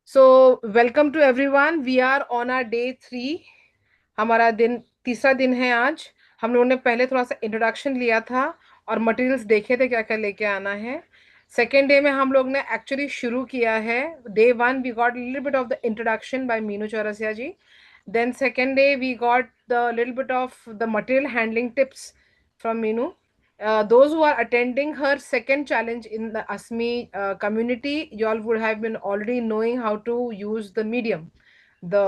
So welcome to everyone. We are on our day 3। हमारा दिन तीसरा दिन है आज। हम लोगों ने पहले थोड़ा सा इंट्रोडक्शन लिया था और मटेरियल्स देखे थे क्या क्या लेके आना है। सेकेंड डे में हम लोग ने एक्चुअली शुरू किया है। Day one we got little bit of the introduction by Meenu Chaurasia ji. Then second day we got the little bit of the material handling tips from Meenu. Those who are attending her second challenge in the ASME community, you all would have been already knowing how to use the medium, the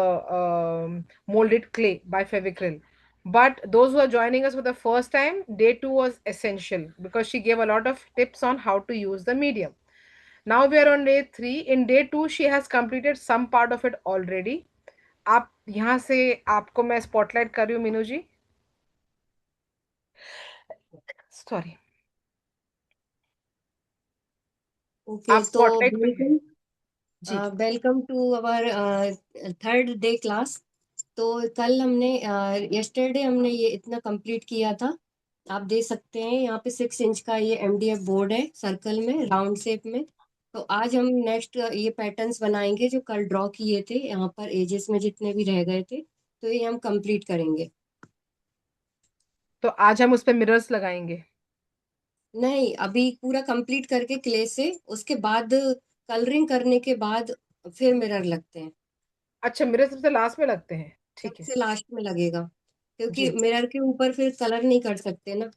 molded clay by Fevicryl. But those who are joining us for the first time, day two was essential because she gave a lot of tips on how to use the medium. Now we are on day three. In day two, she has completed some part of it already. आप यहाँ से आपको मैं spotlight कर रही हूँ मीनू जी। Sorry. Okay आप तो स्पॉटलाइट पे हैं। वेलकम जी welcome to our third day class. तो कल हमने यस्टरडे हमने ये इतना कंप्लीट किया था। आप देख सकते हैं यहाँ पे 6 इंच का ये एमडीएफ बोर्ड है, सर्कल में राउंड शेप में। तो आज हम नेक्स्ट ये पैटर्न्स बनाएंगे जो कल ड्रॉ किए थे यहाँ पर एजेस में जितने भी रह गए थे, तो ये हम कंप्लीट करेंगे। तो आज हम उस पे मिरर्स लगाएंगे। नहीं, अभी पूरा कंप्लीट करके क्ले से उसके बाद कलरिंग करने के बाद फिर मिरर लगते हैं। अच्छा, मिरर सबसे लास्ट में लगते हैं, ठीक है। सबसे लास्ट में लगेगा क्योंकि जी। मिरर के ऊपर फिर कलर नहीं कर सकते ना।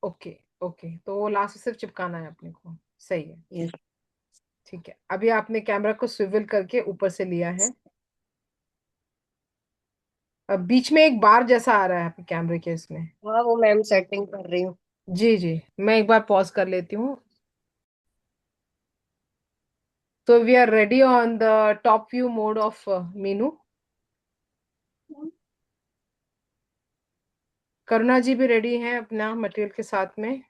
ओके। ओके, तो वो लास्ट में सिर्फ चिपकाना है अपने को। सही है। यस। ठीक है, अभी आपने कैमरा को स्विvel करके ऊपर से लिया है। अब बीच में एक बार जैसा आ रहा है आपके कैमरे के इसमें। हाँ, वो मैम सेटिंग कर रही हूँ। जी जी। मैं एक बार पॉज कर लेती हूँ। तो we are ready on the top view mode of Meenu. Karuna ji भी रेडी हैं अपना मटेरियल के साथ में।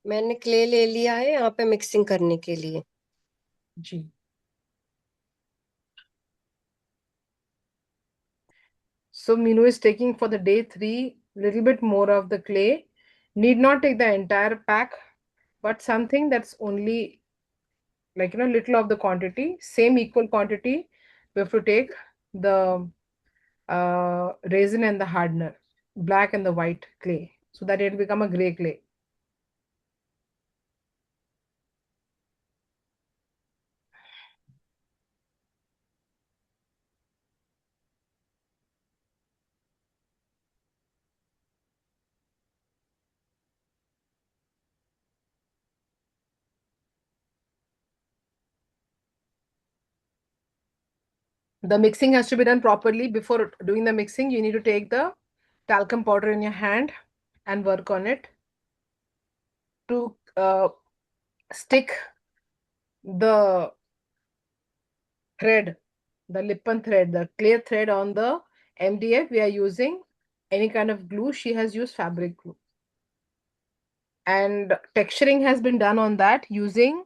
मैंने क्ले ले लिया है यहाँ पे मिक्सिंग करने के लिए। जी। So Minu is taking for the day three little bit more of the clay. Need not take the entire pack, but something that's only like little of the quantity, same equal quantity. We have to take the resin and the hardener, black and the white clay, so that it become a gray clay. The mixing has to be done properly. Before doing the mixing, you need to take the talcum powder in your hand and work on it to stick the thread, the Lippen thread, the clear thread on the MDF. We are using any kind of glue. She has used fabric glue. And texturing has been done on that using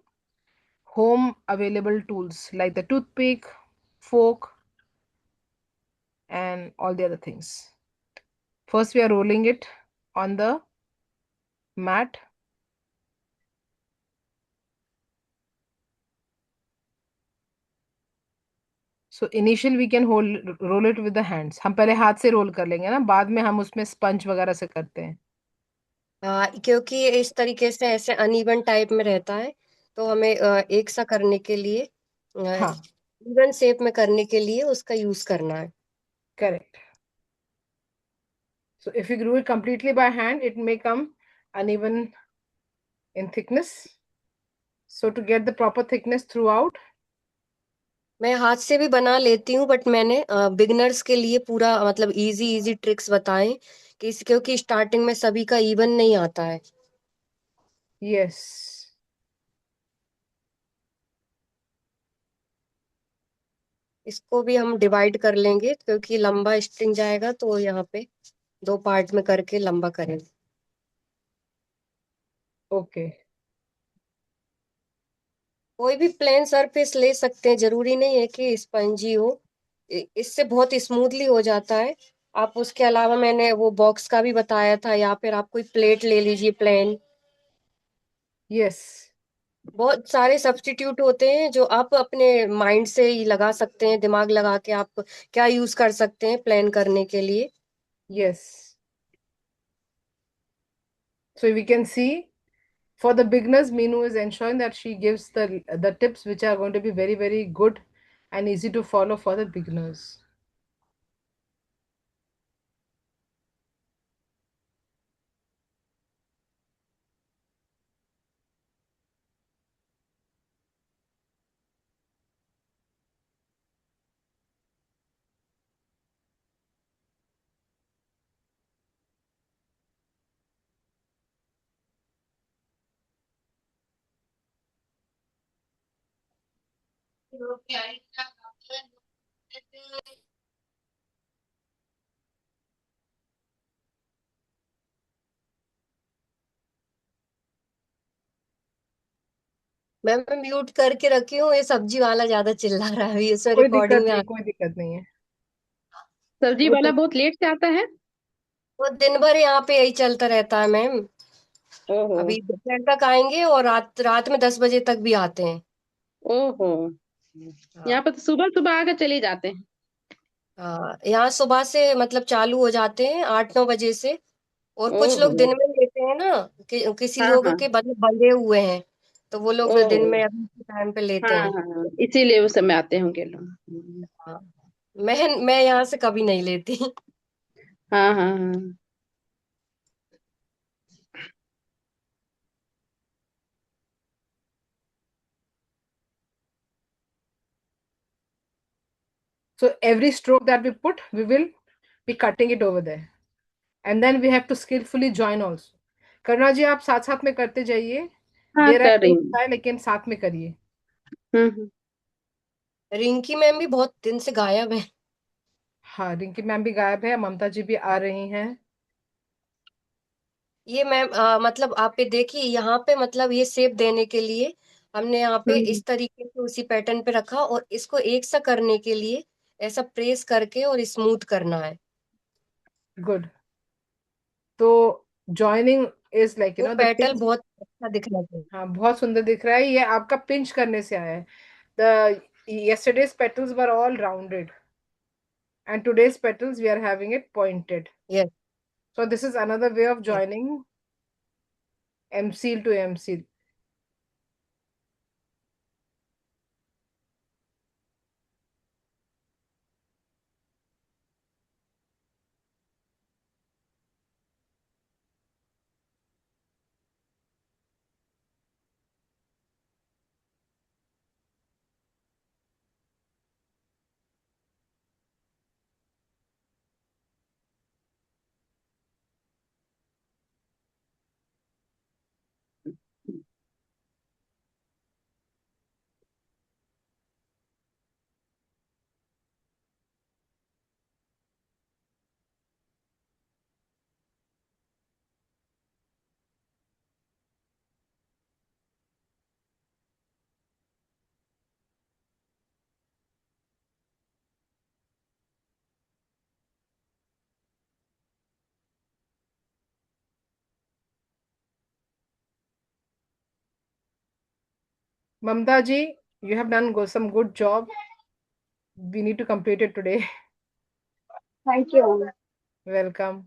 home available tools like the toothpick, fork, and all the other things. First, we are rolling it on the mat. So initially we can roll it with the hands. हम पहले हाथ से role कर लेंगे ना, बाद में हम उसमें स्पंज वगैरह से करते हैं। क्योंकि ये इस तरीके से ऐसे अनइवन टाइप में रहता है, तो हमें एक सा करने के लिए, हाँ, इवन शेप में करने के लिए उसका यूज करना है। Correct. So if you glue it completely by hand, it may come uneven in thickness. So to get the proper thickness throughout, मैं हाथ से भी बना लेती हूँ, बट मैंने बिगनर्स के लिए पूरा मतलब इजी इजी ट्रिक्स बताए कि क्योंकि स्टार्टिंग में सभी का इवन नहीं आता है। yes. इसको भी हम डिवाइड कर लेंगे क्योंकि लंबा स्ट्रिंग जाएगा, तो यहाँ पे दो पार्ट में करके लंबा करेंगे। Okay. कोई भी प्लेन सरफेस ले सकते हैं, जरूरी नहीं है कि स्पंजी हो। इससे बहुत स्मूथली हो जाता है। आप उसके अलावा मैंने वो बॉक्स का भी बताया था, या फिर आप कोई प्लेट ले लीजिए प्लेन। यस। बहुत सारे सब्स्टिट्यूट होते हैं जो आप अपने माइंड से ही लगा सकते हैं, दिमाग लगा के आप क्या यूज कर सकते हैं प्लान करने के लिए। Yes, so we can see, for the beginners, Meenu is ensuring that she gives the tips which are going to be very very good and easy to follow for the beginners. मैं mute करके रखी हूँ, ये सब्जी वाला ज्यादा चिल्ला रहा है अभी, इसमें कोई रिकॉर्डिंग दिक्कत में नहीं, कोई दिक्कत नहीं है। सब्जी वो वाला तो बहुत लेट से आता है। वो दिन भर यहाँ पे यही चलता रहता है मैम। ओहो। अभी दोपहर तक आएंगे और रात रात में 10 बजे तक भी आते हैं। ओहो। यहाँ हाँ। पर तो सुबह सुबह आकर चले जाते हैं। हाँ, यहाँ सुबह से मतलब चालू हो जाते हैं 8-9 बजे से। और कुछ लोग ओहो। दिन में लेते हैं ना, किसी हाँ लोग हाँ। के मतलब बंधे हुए हैं, तो वो लोग दिन ओहो। में अभी टाइम पे हाँ लेते हैं। हाँ, इसीलिए उस समय आते होंगे लोग। हाँ। मैं यहाँ से कभी नहीं लेती। हाँ हाँ हाँ। So every stroke that we put, we will be cutting it over there, and then we have to skillfully join also. करना जी, आप साथ साथ में करते जाइए। हाँ, देर आए कर रही तो हूँ। होता है, लेकिन साथ में करिए। हम्म। रिंकी मैम भी बहुत दिन से गायब है। हाँ, रिंकी मैम भी गायब है, ममता जी भी आ रही हैं। ये मैम मतलब आप पे देखिए, यहाँ पे मतलब ये शेप देने के लिए हमने यहाँ पे हम्म। इस तरीके से उसी पैटर्न पे रखा, और इसको एक सा करने के लिए ऐसा प्रेस करके और स्मूथ करना है। गुड। तो जॉइनिंग इज लाइक वो द पैटर्न पिंच। बहुत अच्छा दिखना चाहिए। हाँ, बहुत सुंदर दिख रहा है, ये आपका पिंच करने से आया है। The yesterday's petals were all rounded, and today's petals we are having it pointed. Yes. So this is another way of yes. joining M seal to M seal. Mamta ji, you have done some good job. We need to complete it today. Thank you. Welcome.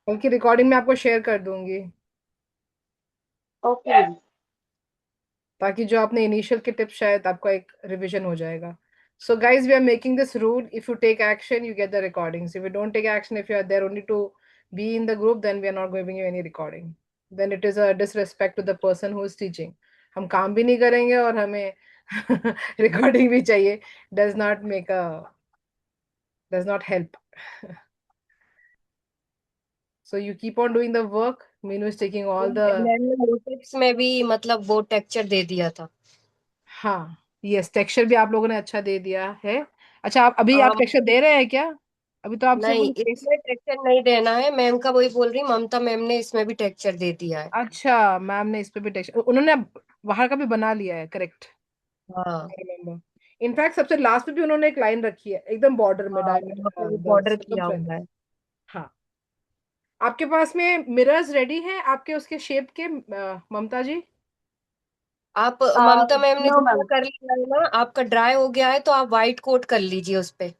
कल की recording में आपको share कर दूंगी, okay. ताकि जो आपने initial के टिप्स, शायद आपका एक रिवीजन हो जाएगा. So guys, we are making this rule: if you take action, you get the recordings. If you don't take action, if you are there only to be in the group, then we are not giving you any recording. Then it is a disrespect to the person who is teaching. हम काम भी नहीं करेंगे और हमें recording भी चाहिए. does not make a does not help. So you keep on doing the work. Meenu is taking all the. Ma'am ने मोटिव्स में भी मतलब वो टेक्सचर दे दिया था। हाँ, यस, टेक्सचर भी आप लोगों ने अच्छा दे दिया है. अच्छा, आप अभी आप हाँ। टेक्सचर दे रहे हैं क्या? अभी तो आप सिर्फ नहीं, मुझे फेस. इसमें टेक्सचर नहीं देना है मैम का, वही बोल रही ममता मैम ने इसमें भी टेक्सचर दे दिया है। अच्छा, मैम ने इस पे भी टेक्सचर, उन्होंने बाहर का भी बना लिया है, करेक्ट? हाँ। रिमेम्बर. इनफैक्ट सबसे लास्ट में भी उन्होंने एक लाइन रखी है एकदम बॉर्डर में, हाँ, यहाँ पे भी द बॉर्डर किया circumference। हुआ है। हाँ। आपके पास में मिरर्स रेडी हैं आपके उसके शेप के, ममता जी? आप ममता मैम ने नो जितना मैम। कर लिया है ना, आपका ड्राई हो गया है तो आप व्हाइट कोट कर लीजिए उस पे।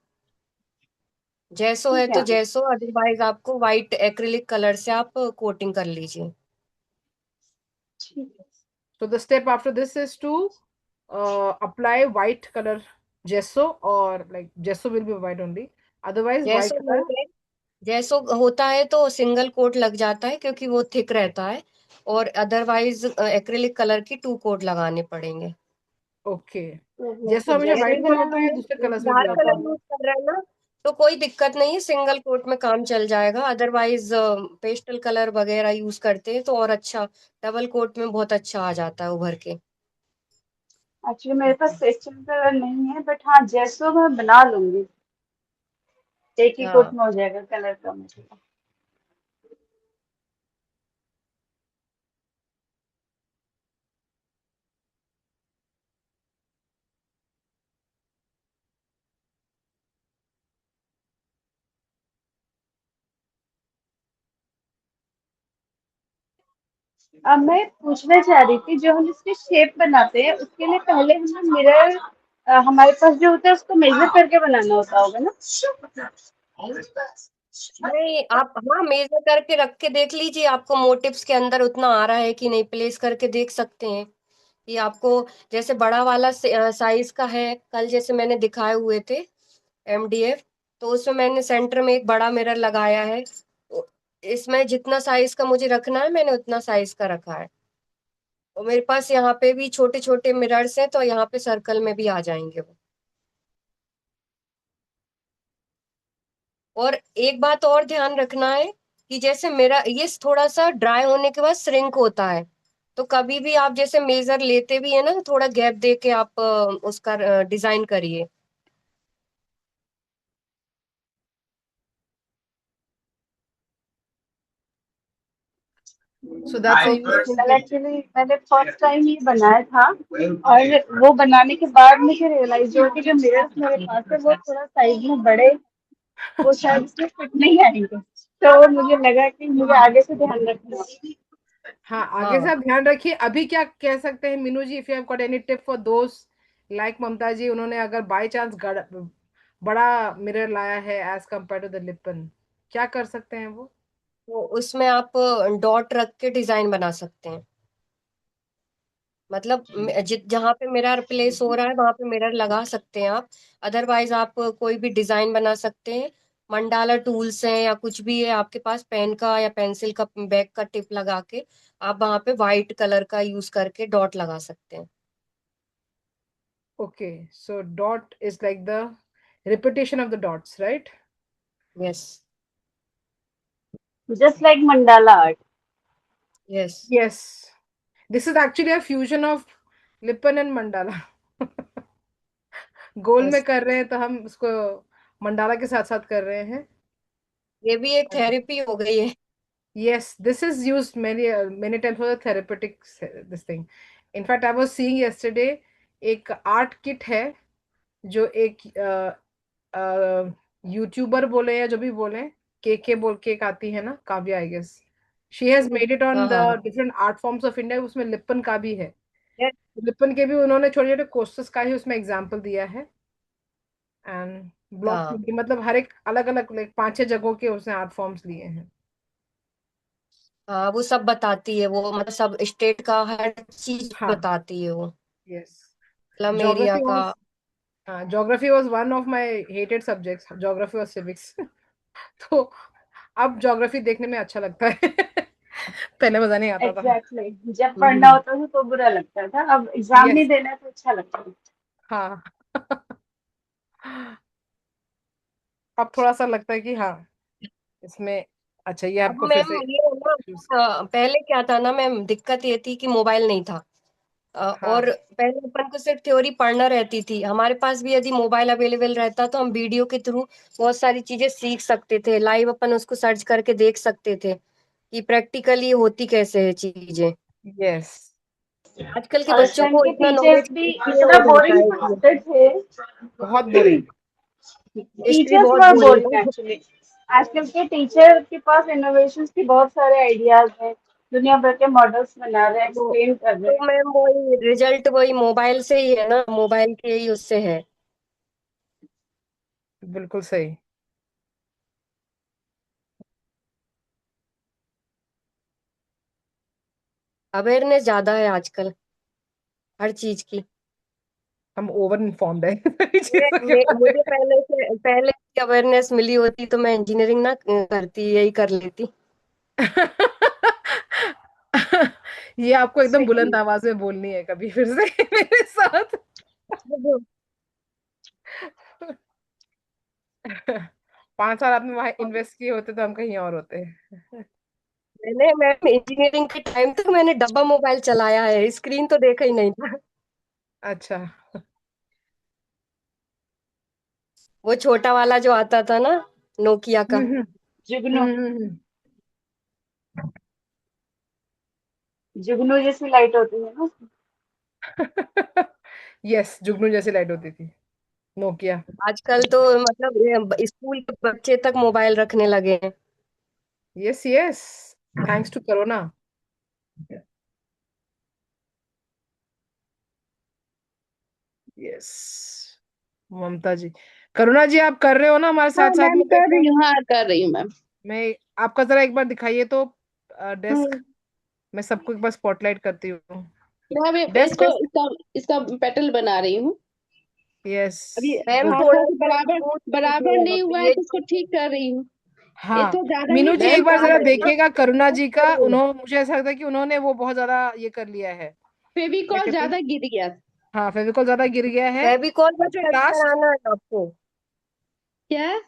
जैसो है ठीक तो है। जैसो, अदरवाइज आपको व्हाइट एक्रिलिक कलर से आप कोटिंग कर लीजिए। ठीक है। So the step after this is to apply white color gesso, or like gesso will be white only. Otherwise, white जैसो color. नहीं है, जैसो होता है तो सिंगल कोट लग जाता है क्योंकि वो थिक रहता है, और अदरवाइज एक्रिलिक कलर की 2 कोट लगाने पड़ेंगे। ओके। तो gesso हमेशा जैसे white अगर में मैंने होता है या दूसरे कलर्स में भी डार्क होता कलर है? यूज कर रहे हैं ना, तो कोई दिक्कत नहीं है, सिंगल कोट में काम चल जाएगा। अदरवाइज पेस्टल कलर वगैरह यूज करते हैं तो और अच्छा, डबल कोट में बहुत अच्छा आ जाता है उभर के। एक्चुअली मेरे पास पेस्टल कलर नहीं है, बट हाँ जैसो मैं बना लूंगी। एक ही कोट हाँ, में हो जाएगा कलर का मुझे। अब मैं पूछना चाह रही थी, जो हम इसके शेप बनाते हैं उसके लिए पहले हमें मिरर हमारे पास जो होता है उसको मेजर करके बनाना होता होगा ना? नहीं आप, हाँ, मेजर करके रख के देख लीजिए, आपको मोटिव्स के अंदर उतना आ रहा है कि नहीं, प्लेस करके देख सकते हैं कि आपको जैसे बड़ा वाला साइज का है, कल जैसे मैंने दिखाए हुए थे एमडीएफ, तो उसमें मैंने सेंटर में एक बड़ा मिरर लगाया है, तो इसमें जितना साइज का मुझे रखना है मैंने उतना साइज का रखा है। और मेरे पास यहाँ पे भी छोटे छोटे मिरर्स हैं तो यहाँ पे सर्कल में भी आ जाएंगे वो। और एक बात और ध्यान रखना है कि जैसे मेरा ये थोड़ा सा ड्राई होने के बाद श्रिंक होता है, तो कभी भी आप जैसे मेजर लेते भी है ना, तो थोड़ा गैप दे के आप उसका डिजाइन करिए। So that's a तो useful कल tip. एक्चुअली मैंने फर्स्ट टाइम ये बनाया था, और वो बनाने के बाद मुझे रियलाइज हुआ कि जो मिरर्स मेरे पास है वो थोड़ा साइज में बड़े, वो शायद इसमें फिट नहीं आएंगे। तो मुझे लगा कि मुझे आगे से ध्यान रखना है। हाँ, आगे से हाँ, आप ध्यान रखिए। अभी क्या कह सकते हैं Meenu ji, if you have got any tip for दोस्त लाइक ममता जी, उन्होंने अगर बाय चांस बड़ा मिरर लाया है as compare to the lippan, क्या कर सकते हैं वो? तो उसमें आप डॉट रख के डिजाइन बना सकते हैं। मतलब जहाँ पे मिरर प्लेस हो रहा है वहां पे मिरर लगा सकते हैं आप। अदरवाइज आप कोई भी डिजाइन बना सकते हैं, मंडाला टूल्स हैं या कुछ भी है आपके पास, पेन का या पेंसिल का बैक का टिप लगा के आप वहां पे व्हाइट कलर का यूज करके डॉट लगा सकते हैं। Okay, so dot is like the repetition of the dots, right? Yes, just like mandala art. Yes. Yes. This is actually a fusion of Lipan and Mandala. गोल में yes, कर रहे हैं तो हम उसको मंडाला के साथ साथ कर रहे हैं। ये भी एक थेरेपी हो गई है। Yes, this is used many times for the therapeutic this thing. In fact, I was seeing yesterday एक आर्ट किट है जो एक यूट्यूबर बोले या जो भी बोले, के बोल के एक आती है ना, Kavya I guess, she has made it on हाँ, द हाँ, different art forms of India, उसमें लिपन का भी है। यस। लिपन के भी उन्होंने छोटे छोटे कोर्सेस का ही उसमें एग्जाम्पल दिया है। एंड ब्लॉक हाँ, प्रिंटिंग, मतलब हर एक अलग अलग लाइक 5-6 जगहों के उसने आर्ट फॉर्म्स लिए हैं। हाँ, वो सब बताती है, वो मतलब सब स्टेट का हर चीज हाँ। बताती है वो, यस। प्लम एरिया ज्योग्राफी का। वाज, हाँ, geography was one of my hated subjects, geography और सिविक्स। तो अब ज्योग्राफी देखने में अच्छा लगता है। पहले मजा नहीं आता था। एग्जैक्टली, जब पढ़ना हम्म। होता था तो बुरा लगता था, अब एग्जाम नहीं यस। देना है तो अच्छा लगता है। हाँ। अब थोड़ा सा लगता है कि हाँ, इसमें अच्छा ये अब आपको फिर मैम से ये है ना, choose- पहले क्या था ना मैम, दिक्कत ये थी कि मोबाइल नहीं था। और हाँ। पहले अपन को सिर्फ थ्योरी पढ़ना रहती थी, हमारे पास भी यदि मोबाइल अवेलेबल रहता तो हम वीडियो के थ्रू बहुत सारी चीजें सीख सकते थे, लाइव अपन उसको सर्च करके देख सकते थे कि प्रैक्टिकली होती कैसे है चीजें। यस। आजकल के और उस बच्चों टाइम को के इतना टीचर्स नॉलेज भी इसलिए इतना हो जाता बोरिंग है कि पढ़ाते थे। बहुत बोरिंग। हिस्ट्री टीचर्स बहुत बहुत बोरिंग बोरिंग है। एक्चुअली। आजकल के टीचर के पास इनोवेशंस की बहुत सारे आइडियाज हैं, दुनिया भर के मॉडल्स बना रहे हैं, तो एक्सप्लेन कर रहे तो हैं। मैम वही रिजल्ट वही मोबाइल से ही है ना, मोबाइल के ही उससे है। बिल्कुल सही। अवेयरनेस ज्यादा है आजकल हर चीज की। हम ओवर इन्फॉर्म्ड है सारी चीजों के बारे मुझे पहले की अवेयरनेस मिली होती तो मैं इंजीनियरिंग ना करती, यही कर लेती। में। ये आपको एकदम सही। बुलंद आवाज में बोलनी है कभी फिर से मेरे साथ। 5 साल आपने वहां इन्वेस्ट किए होते तो हम कहीं और होते। मैम इंजीनियरिंग के टाइम तक मैंने डब्बा मोबाइल चलाया है, स्क्रीन तो देखा ही नहीं था। अच्छा। वो छोटा वाला जो आता था ना, नोकिया का। हम्म जुगनू। हम्म हम्म जुगनू जैसी लाइट होती है ना। यस, जुगनू जैसी लाइट होती थी, नोकिया। आजकल तो मतलब स्कूल के बच्चे तक मोबाइल रखने लगे हैं। Yes yes, thanks to corona. Yes. Mamta ji, Karuna ji आप कर रहे हो ना हमारे हाँ साथ साथ मैम में, कर देखो। रही हूँ, हाँ कर रही हूँ मैम। मैं आपका जरा एक बार दिखाइए तो, डेस्क। हम्म। मैं सबको एक बार स्पॉटलाइट करती हूँ। मैं अभी डेस्क इसको डेस्क। इसका इसका पेटल बना रही हूँ। यस। अभी मैम हाँ थोड़ा थोड़ा सा सा बराबर स्मूथ बराबर कीजिए नहीं हुआ है ये तो इसको ठीक कर रही हूँ। ये हाँ, तो ज्यादा ही मीनू जी मैम एक बार टेढ़ा जरा हो गया। देखिएगा करुणा जी का, करिए। उन्होंने, मुझे ऐसा लगता है कि उन्होंने वो बहुत ज्यादा ये कर लिया है, क्या फेविकॉल कहते हैं। ज्यादा गिर गया। हाँ, फेविकॉल ज्यादा गिर गया है। फेविकॉल बस मुझे टच लास्ट। कराना है आपको। क्या?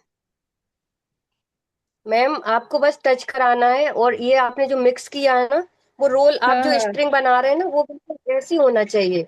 मैम आपको बस टच कराना है, और ये आपने जो मिक्स किया है ना, वो रोल आप हाँ जो हाँ स्ट्रिंग बना रहे हैं ना, वो बिल्कुल ऐसी होना चाहिए।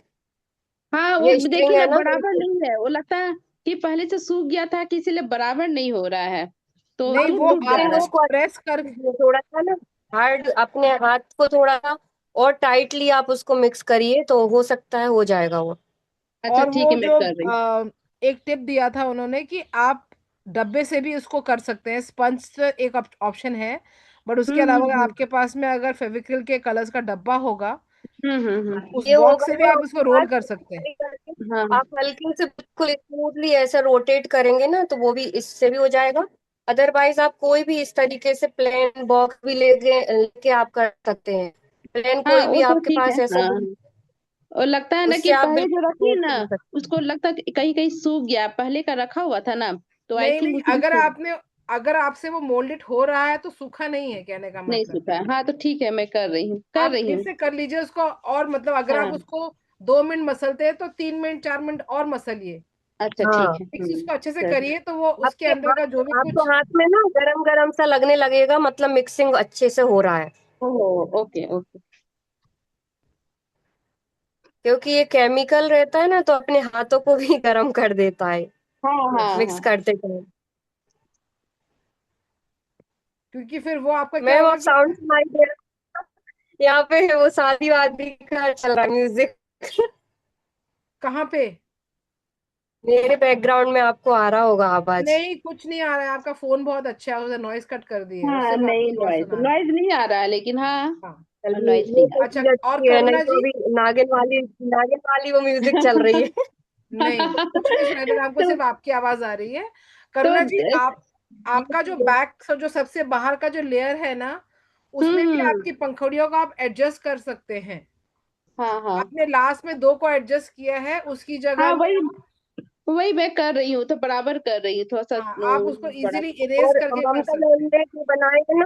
हाँ, वो ये देखिए स्ट्रिंग ना है ना बराबर बिल्कुल। नहीं है, वो लगता है कि पहले से सूख गया था कि इसीलिए बराबर नहीं हो रहा है, तो नहीं, टूट वो टूट जा स्ट्रिंग रहा है। आपको उसको प्रेस कर। कीजिए थोड़ा सा ना, हार्ड अपने हाथ को थोड़ा सा और टाइटली आप उसको मिक्स करिए, तो हो सकता है हो जाएगा वो। अच्छा और ठीक वो है, मैं जो कर रही हूँ। एक टिप दिया था उन्होंने कि आप डब्बे से भी इसको कर सकते हैं, स्पंज से एक ऑप्शन है। बट उसके अलावा अगर हम्म। आपके पास में अगर फेविक्रिल के कलर्स का डब्बा होगा, उस ये बॉक्स होगा से भी ना आप इसको उसके रोल बाद कर सकते हैं। करके हाँ आप हल्के से बिल्कुल स्मूथली ऐसे रोटेट करेंगे ना, तो वो भी इससे भी हो जाएगा। अदरवाइज आप कोई भी इस तरीके से प्लेन बॉक्स भी लेके आप कर सकते हैं। प्लेन हाँ, कोई वो भी तो आपके ठीक है पास ऐसा हाँ। और लगता है ना कि उससे आप पहले जो बिल्कुल रखी स्मूथ ना, कर सकते हैं। उसको लगता है कि कहीं कहीं सूख गया, पहले का रखा हुआ था ना, तो आई नहीं थिंक नहीं, उसमें अगर सूख आपने, अगर आपसे वो मोल्डेड हो रहा है तो सूखा नहीं है, कहने का नहीं मतलब। सूखा है। हाँ तो ठीक है, मैं कर रही हूँ कर आप रही फिर हूँ। से कर लीजिए उसको, और मतलब अगर आप हाँ उसको 2 मिनट मसलते हैं तो 3 मिनट 4 मिनट और मसलिए। अच्छा ठीक हाँ, है। मिक्स उसको अच्छे से कर करिए तो वो उसके आपके अंदर का जो भी हाथ आपको कुछ। हाथ में ना गरम गरम सा लगने लगेगा, मतलब मिक्सिंग अच्छे से हो रहा है। Oh okay okay. क्योंकि ये केमिकल रहता है ना, तो अपने हाथों को भी गर्म कर देता है हाँ हाँ यस, मिक्स हाँ। करते टाइम। क्योंकि फिर वो आपका क्या मैम होगा अब कि, साउंड सुनाई दे रहा है? यहाँ पे वो शादी वादी का चल रहा है म्यूजिक। कहाँ पे। मेरे बैकग्राउंड में आपको आ रहा होगा आवाज। नहीं, कुछ नहीं आ रहा है, आपका फोन बहुत अच्छा है, उसे नॉइस कट कर दिए, हाँ उससे वो नहीं, आपकी आवाज नॉइज सुना रहा है। नॉइज नहीं आ रहा है, लेकिन हाँ हाँ। चलिए नॉइज ये नहीं तो अच्छा, चीज और अच्छी है, नहीं करुणा तो जी। अभी नागिन वाली वो म्यूजिक चल रही है। नहीं, कुछ नहीं सुनाई दे रहा हमको, तो सिर्फ आपकी आवाज आ रही है। तो करुणा जी, आप, आपका जो ये बैक जो सबसे बाहर का जो लेयर है ना, उसमें भी हम्म। आपकी पंखुड़ियों को आप एडजस्ट कर सकते हैं। हाँ हाँ आपने लास्ट में 2 को एडजस्ट किया है, उसकी जगह हाँ, में वही आप, वही मैं कर रही हूँ, तो बराबर कर रही हूँ थोड़ा सा हाँ, आप उसको बड़ा। इजीली इरेज और करके कर ममता सकते मैम हैं। ने जो बनाए थे ना,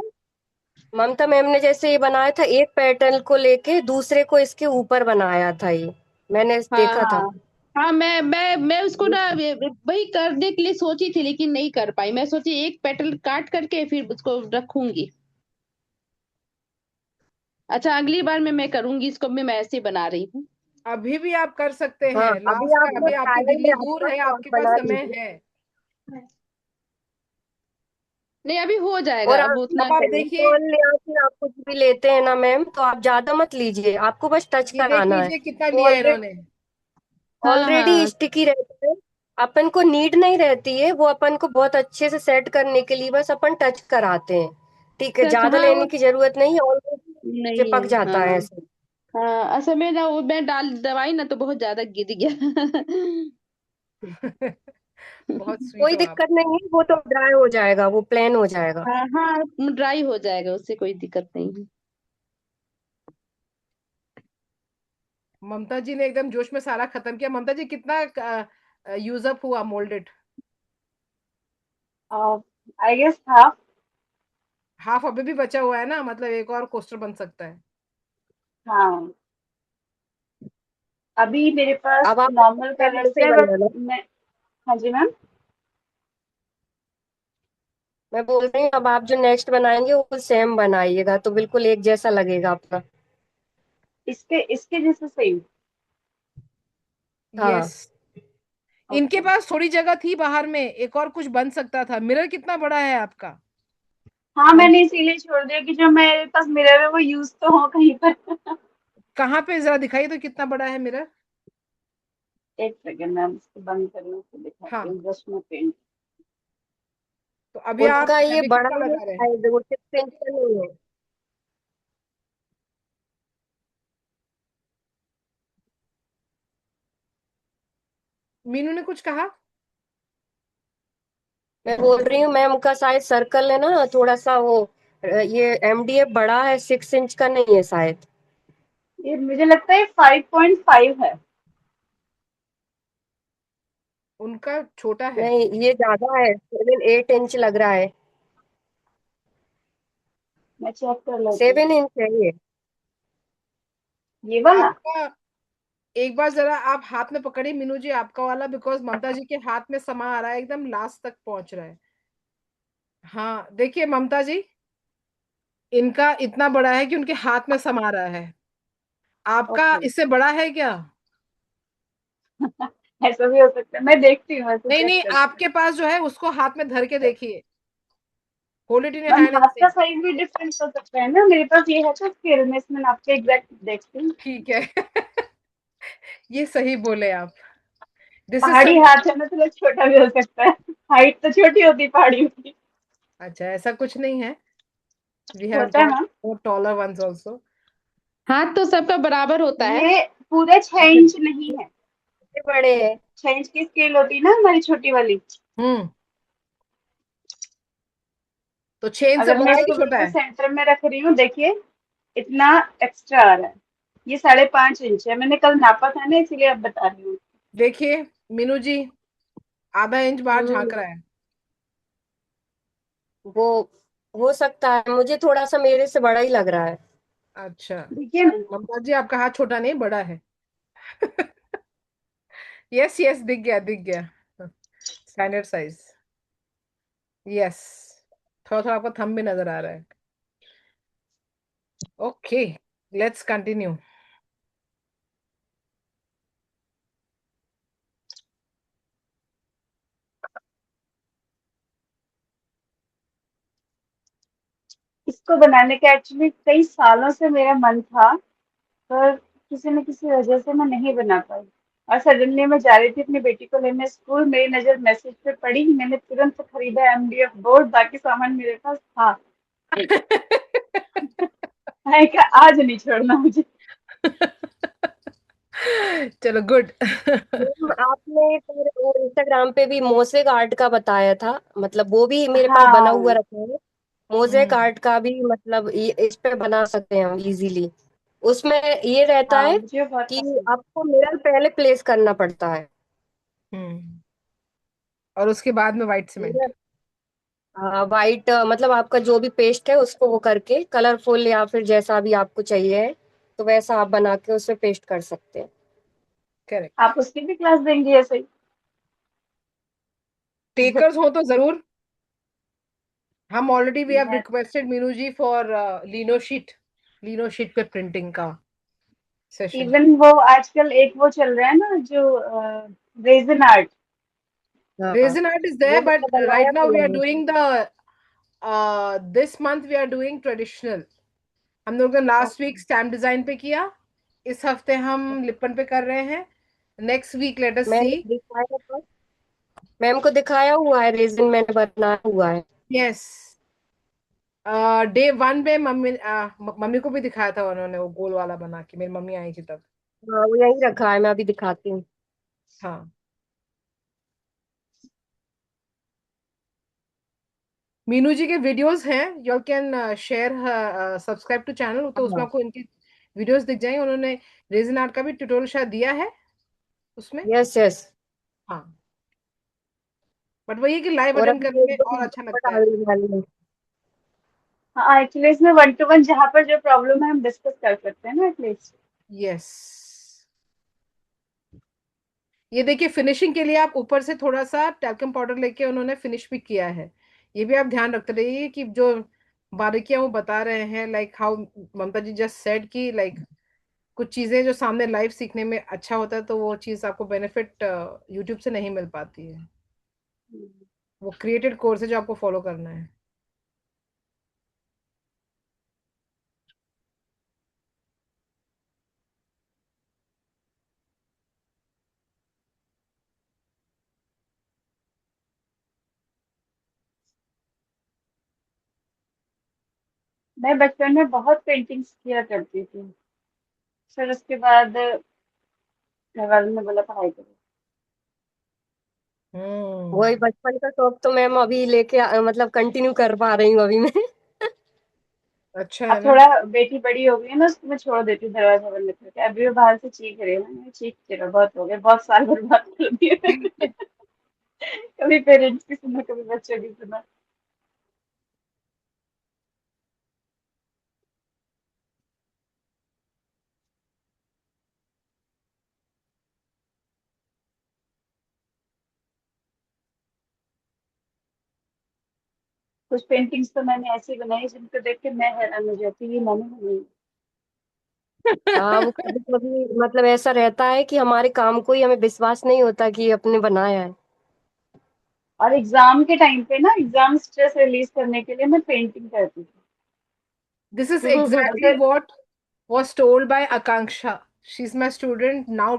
ममता मैम ने जैसे ये बनाया था, एक पैटर्न को लेके दूसरे को इसके ऊपर बनाया था, ये मैंने हाँ देखा था। हाँ हाँ, मैं उसको ना वही करने के लिए सोची थी, लेकिन नहीं कर पाई। मैं सोची एक पेटल काट करके फिर उसको रखूंगी। अच्छा, अगली बार मैं करूंगी इसको, मैं ऐसे ही बना रही हूँ। अभी भी आप कर सकते हाँ, हैं, अभी लास्ट आप का, वो अभी आपकी ट्रायल में दिल्ली दूर अपना है, शॉट आपके पास बना समय लीजिए। है। नहीं अभी हो जाएगा, और अब आप उतना अब आप देखिए, फेविकॉल या फिर आप कुछ भी लेते हैं ना मैम, तो आप ज्यादा मत लीजिए, आपको बस टच ये देख कराना है। लीजिए कितना वो लिया है इन्होंने। हाँ ऑलरेडी हाँ स्टिकी रहता है, अपन को नीड नहीं रहती है, वो अपन को बहुत अच्छे से सेट करने के लिए बस अपन टच कराते हैं। ठीक है, सच, ज्यादा हाँ वो लेने की जरूरत नहीं है, ऑलरेडी नहीं है। चिपक जाता है हाँ ऐसे। हाँ, असल में ना वो मैं डाल दवाई ना तो बहुत ज्यादा गिर गया। बहुत स्वीट कोई हो आप। दिक्कत नहीं है, वो तो ड्राई हो जाएगा, वो प्लेन हो जाएगा। हाँ हाँ, ड्राई हो जाएगा, उससे कोई दिक्कत नहीं है। ममता जी ने एकदम जोश में सारा खत्म किया। ममता जी कितना यूज अप हुआ moulded? I guess half. Half अभी भी बचा हुआ है ना, मतलब एक और कोस्टर बन सकता है। हाँ, अभी मेरे पास अब आप नॉर्मल पहले कलर्स से है बट बनाना। मैं। हाँ जी मैम। मैं बोल रही हूँ, अब आप जो नेक्स्ट बनाएंगे वो सेम बनाइएगा, तो बिल्कुल एक जैसा लगेगा आपका। इसके इसके जैसे सही। यस। हाँ। इनके ओके। पास थोड़ी जगह थी बाहर में, एक और कुछ बन सकता था। मिरर कितना बड़ा है आपका? हाँ, मैंने इसीलिए छोड़ दिया कि जो मेरे पास मिरर है वो यूज तो हो कहीं पर। कहाँ पे जरा दिखाइए तो कितना बड़ा है मिरर। एक सेकेंड मैम, इसको बंद करने से दिखाती हाँ, हूँ ब्रश में पेंट। तो अभी आप उनका ये फेविक्विक बड़ा का है लगा रहे हैं? शायद, वो 6 इंच का नहीं है। मीनू ने कुछ कहा? मैं बोल रही हूँ मैम का शायद सर्कल है ना थोड़ा सा वो, ये एमडीएफ बड़ा है, 6 इंच का नहीं है शायद। ये मुझे लगता है 5.5 है। उनका छोटा है। नहीं, ये ज्यादा है, 7-8 इंच लग रहा है। मैं चेक कर लेती हूँ। 7 इंच है ये। ये वाला। आपका एक बार जरा आप हाथ में पकड़िए मीनू जी, आपका वाला, बिकॉज ममता जी के हाथ में समा आ रहा है, एकदम लास्ट तक पहुंच रहा है। हाँ देखिए ममता जी, इनका इतना बड़ा है कि उनके हाथ में समा रहा है। आपका ओके। इससे बड़ा है क्या? ऐसा भी हो सकता है, मैं देखती हूँ, ऐसे नहीं चेक नहीं, करती हूँ। आपके पास जो है उसको हाथ में धर के देखिए। Hold it in your ma'am, hand and हाथ का सी। साइज भी डिफरेंट हो सकता है ना, मेरे पास ये है तो स्केल में इसमें नाप के एग्जैक्ट देखती हूँ। ठीक है। ये सही बोले आप। दिस इज पहाड़ी समथिंग। हाथ है ना, थोड़ा छोटा भी हो सकता है। हाइट तो छोटी होती है पहाड़ियों की। अच्छा, ऐसा कुछ नहीं है। वी हैव होता है गॉट मैम। मोर टॉलर वंस आल्सो। हाथ तो सबका बराबर होता है। ये पूरे 6 इंच नहीं है। ये बड़े हैं। 6 इंच की स्केल होती है ना हमारी छोटी वाली। हम्म। तो चेन से अगर मैं बड़ा है कि इसको छोटा बिल्कुल है? सेंटर में रख रही हूँ, देखिए इतना एक्स्ट्रा आ रहा है। ये 5.5 इंच है, मैंने कल नापा था ना, इसीलिए अब बता रही हूँ। देखिए मीनू जी, आधा इंच बाहर झांक हम्म। रहा है। वो हो सकता है, मुझे थोड़ा सा मेरे से बड़ा ही लग रहा है। अच्छा। देखिए। ममता जी आपका हाथ छोटा नहीं, बड़ा है। यस यस, दिख गया दिख गया। Standard size. यस। थोड़ा थोड़ा आपका थंब भी नजर आ रहा है। Okay, let's continue. इसको बनाने का एक्चुअली कई सालों से मेरा मन था, पर किसी न किसी वजह से मैं नहीं बना पाई। और सडनली मैं जा रही थी अपनी बेटी को लेने स्कूल, मेरी नजर मैसेज पे पड़ी, मैंने तुरंत खरीदा एमडीएफ बोर्ड, बाकी सामान मेरे पास था। मैं क्या, आज नहीं छोड़ना मुझे। चलो गुड। मैम, आपने फिर वो इंस्टाग्राम पे भी मोज़ेक आर्ट का बताया था, मतलब वो भी मेरे पास बना हुआ हाँ। रखा है। मोज़ेक हम्म। आर्ट का भी मतलब इस पे बना सकते हैं हम इजीली। उसमें ये रहता हाँ, है मुझे बहुत कि पसंद। आपको मिरर पहले प्लेस करना पड़ता है। हम्म। और उसके बाद में व्हाइट सीमेंट। मिरर, वाइट मतलब आपका जो भी पेस्ट है उसको वो करके कलरफुल या फिर जैसा भी आपको चाहिए है, तो वैसा आप बना के उसमें पेस्ट कर सकते हैं। करेक्ट। आप उसकी भी क्लास देंगी ऐसे ही? टेकर्स हो तो जरूर। हम ऑलरेडी वी हैव मैं requested Meenu ji for lino sheet पे प्रिंटिंग का सेशन। इवन वो आजकल एक वो चल रहा है ना, जो रेजन आर्ट। हाँ, रेजन आर्ट इज वो देयर, मैंने बट बनाया राइट नाउ भी वी आर है। Doing the this month we are doing traditional. हम लोग ने लास्ट वीक स्टैम्प डिजाइन पे किया, इस हफ्ते हम लिपन पे कर रहे हैं, नेक्स्ट वीक लेट अस सी। मैंने दिखाया था, मैम को दिखाया हुआ है, रेजिन मैंने बनाया हुआ है। यस, डे वन पे मम्मी को भी दिखाया था उन्होंने, वो गोल वाला बना के, मेरी मम्मी आई थी तब। हाँ वो यही रखा है, मैं अभी दिखाती हूँ। हाँ, मीनू जी के वीडियोस हैं, you can share, subscribe to channel, तो उसमें हाँ। आपको इनकी वीडियोस दिख जाएंगे। उन्होंने रेजिन आर्ट का भी ट्यूटोरियल शायद दिया है उसमें। Yes yes. हाँ, बट वही है कि लाइव और अटेंड अभी करने एक में दो और अच्छा वीडियो लगता है। डालने वाली हूँ। हाँ, एक्चुअली इसमें 1 to 1 जहाँ पर जो प्रॉब्लम है हम डिस्कस कर सकते हैं ना एटलीस्ट। यस, ये देखिए फिनिशिंग के लिए आप ऊपर से थोड़ा सा टैल्कम पाउडर लेके उन्होंने फिनिश भी किया है। ये भी आप ध्यान रखते रहिए कि जो बारीकियां वो बता रहे हैं, like how Mamta ji just said कि लाइक कुछ चीजें जो सामने लाइव सीखने में अच्छा होता है, तो वो चीज आपको बेनिफिट यूट्यूब से नहीं मिल पाती है। वो क्रिएटेड कोर्स है जो आपको फॉलो करना है। मैं बचपन में बहुत पेंटिंग्स किया करती थी, फिर उसके बाद घर वालों ने बोला पढ़ाई करो। वही हम्म। बचपन का शौक तो मैम अभी लेके मतलब कंटिन्यू कर पा रही हूँ अभी मैं। अच्छा अब है ना। थोड़ा बेटी बड़ी हो गई है ना, उसको मैं छोड़ देती हूँ दरवाजा बंद करके। अभी वो बाहर से चीख रही है ना, मैं चीख के रहा, बहुत हो गया, बहुत साल बर्बाद कर दिए। कभी पेरेंट्स की सुना, कभी बच्चों की सुना। कुछ पेंटिंग्स तो मैंने ऐसी बनाई जिनको देख के मैं हैरान हो जाती, ये मैंने बनाई। हाँ वो कभी कभी मतलब ऐसा रहता है कि हमारे काम को ही हमें विश्वास नहीं होता कि अपने बनाया है। और एग्जाम के टाइम पे ना, एग्जाम स्ट्रेस रिलीज करने के लिए मैं पेंटिंग करती थी। This is exactly अगर what was told by Akanksha. She's my student now,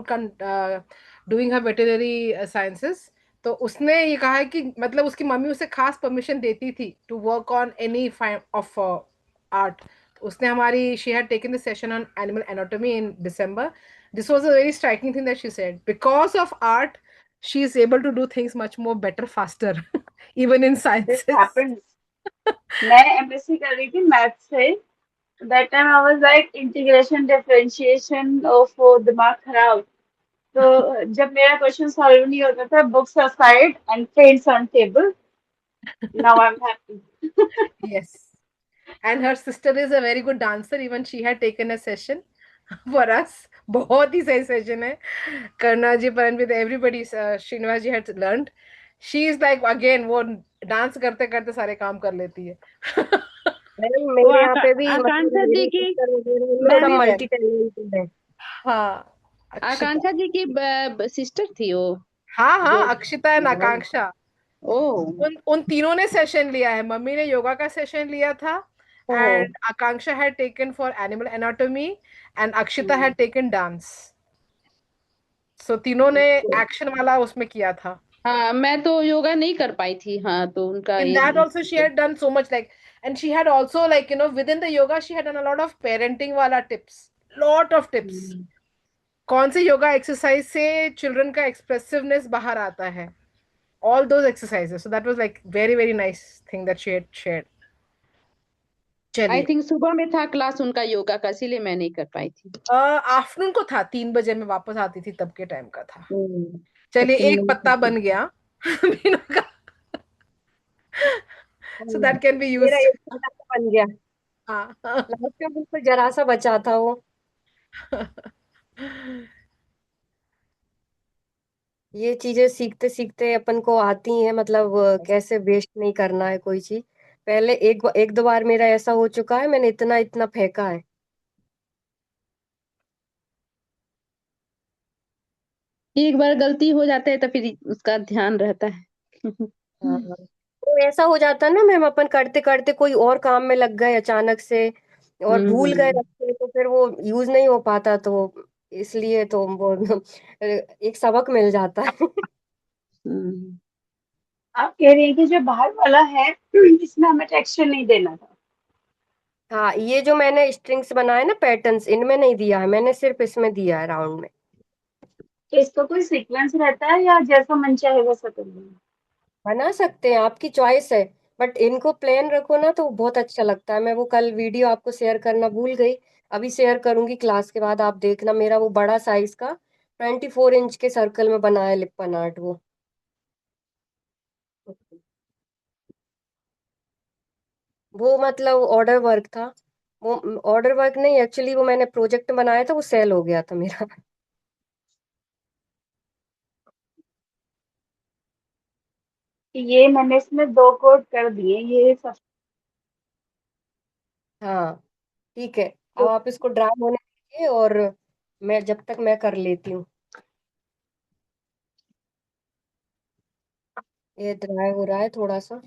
doing her veterinary sciences. तो उसने ये कहा है कि मतलब उसकी मम्मी उसे खास परमिशन देती थी to work on any find of art. उसने हमारी she had taken the session on animal anatomy in December. This was a very striking thing that she said. Because of art, she is able to do things much more better, faster, even in this sciences. Happens, मैं MSc कर रही थी math से, that time I was like integration differentiation, ओफो दिमाग खराब। तो जब मेरा क्वेश्चन सॉल्व नहीं होता था, books aside and paints on table, now I am happy. Yes. And her sister is a very good dancer. Even she had taken a session for us. बहुत ही सही सेशन है। करना जी, Paranvir, everybody, Srinivas ji had learned. She is like again वो dance करते करते सारे काम कर लेती है। नहीं वो मेरे यहाँ पे भी मतलब आकांक्षा जी मेरे की सिस्टर वगैरह में सब वेरी वेल। मल्टी टैलेंटेड है। हाँ, अक्षिता। आकांक्षा जी की सिस्टर थी वो, हाँ जो हाँ, अक्षिता एंड आकांक्षा। ओ उन उन तीनों ने सेशन लिया है। मम्मी ने योगा का सेशन लिया था, oh and Akanksha had taken for animal anatomy, and Akshita had taken dance. So तीनों ने एक्शन वाला उसमें किया था। हाँ, मैं तो योगा नहीं कर पाई थी, हाँ तो उनका In that also she had done so much, like, and she had also, like, within the yoga she had done a lot of parenting wala tips, lot of tips। कौन से योगा एक्सरसाइज से चिल्ड्रन का एक्सप्रेसिवनेस बाहर आता है, all those exercises, so that was like very very nice thing that she had shared। आई चलिए, think सुबह में था क्लास उनका योगा का, इसीलिए मैं नहीं कर पाई थी। आफ्टरनून को था, 3 बजे में वापस आती थी, तब के टाइम का था। तब चलिए, तो मैं एक नहीं कर पत्ता पाई। बन गया मीनू का, so that can be मेरा used। एक छोटा सा बन गया। हाँ। लास्ट में बिल्कुल जरा सा बचा था वो। ये चीजें सीखते सीखते अपन को आती हैं, मतलब कैसे वेस्ट नहीं करना है कोई चीज। पहले एक एक दो बार मेरा ऐसा हो चुका है, मैंने इतना इतना फेंका है। एक बार गलती हो जाता है तो फिर उसका ध्यान रहता है। हाँ। तो ऐसा हो जाता है ना मैम, अपन करते करते कोई और काम में लग गए अचानक से और भूल गए हम्म। रखते, तो फिर वो यूज नहीं हो पाता, तो इसलिए तो वो एक सबक मिल जाता है। हम्म। आप कह रही हैं कि जो बाहर वाला है इसमें हमें टेक्सचर नहीं देना था। हाँ, ये जो मैंने स्ट्रिंग्स बनाए ना पैटर्न्स, इनमें नहीं दिया है मैंने, सिर्फ इसमें दिया है राउंड में। तो इसका कोई सीक्वेंस रहता है या जैसा मन चाहे वैसा कर लें? बना सकते हैं, आपकी चॉइस है। बट इनको प्लेन रखो ना तो बहुत अच्छा लगता है। मैं वो कल वीडियो आपको शेयर करना भूल गई, अभी शेयर करूंगी क्लास के बाद, आप देखना। मेरा वो बड़ा साइज का 24 इंच के सर्कल में बनाया लिपन आर्ट वो मतलब ऑर्डर वर्क था। वो ऑर्डर वर्क नहीं, एक्चुअली वो मैंने प्रोजेक्ट बनाया था, वो सेल हो गया था मेरा। ये मैंने इसमें 2 कोट कर दिए, ये सब। हाँ ठीक है, अब आप इसको ड्राई होने दीजिए, और मैं जब तक मैं कर लेती हूँ। ये ड्राई हो रहा है थोड़ा सा।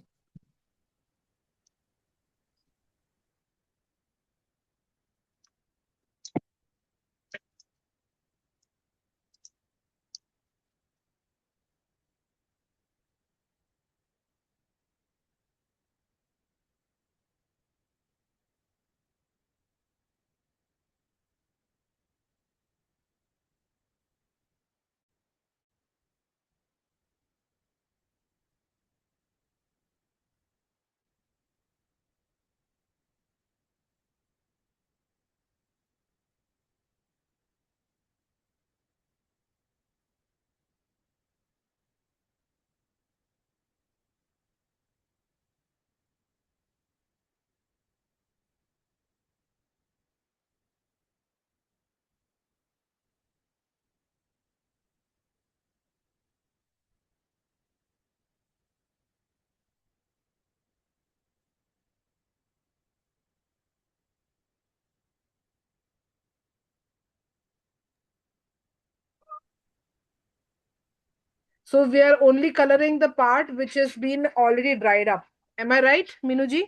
So we are only coloring the part which has been already dried up. Am I right, Minuji?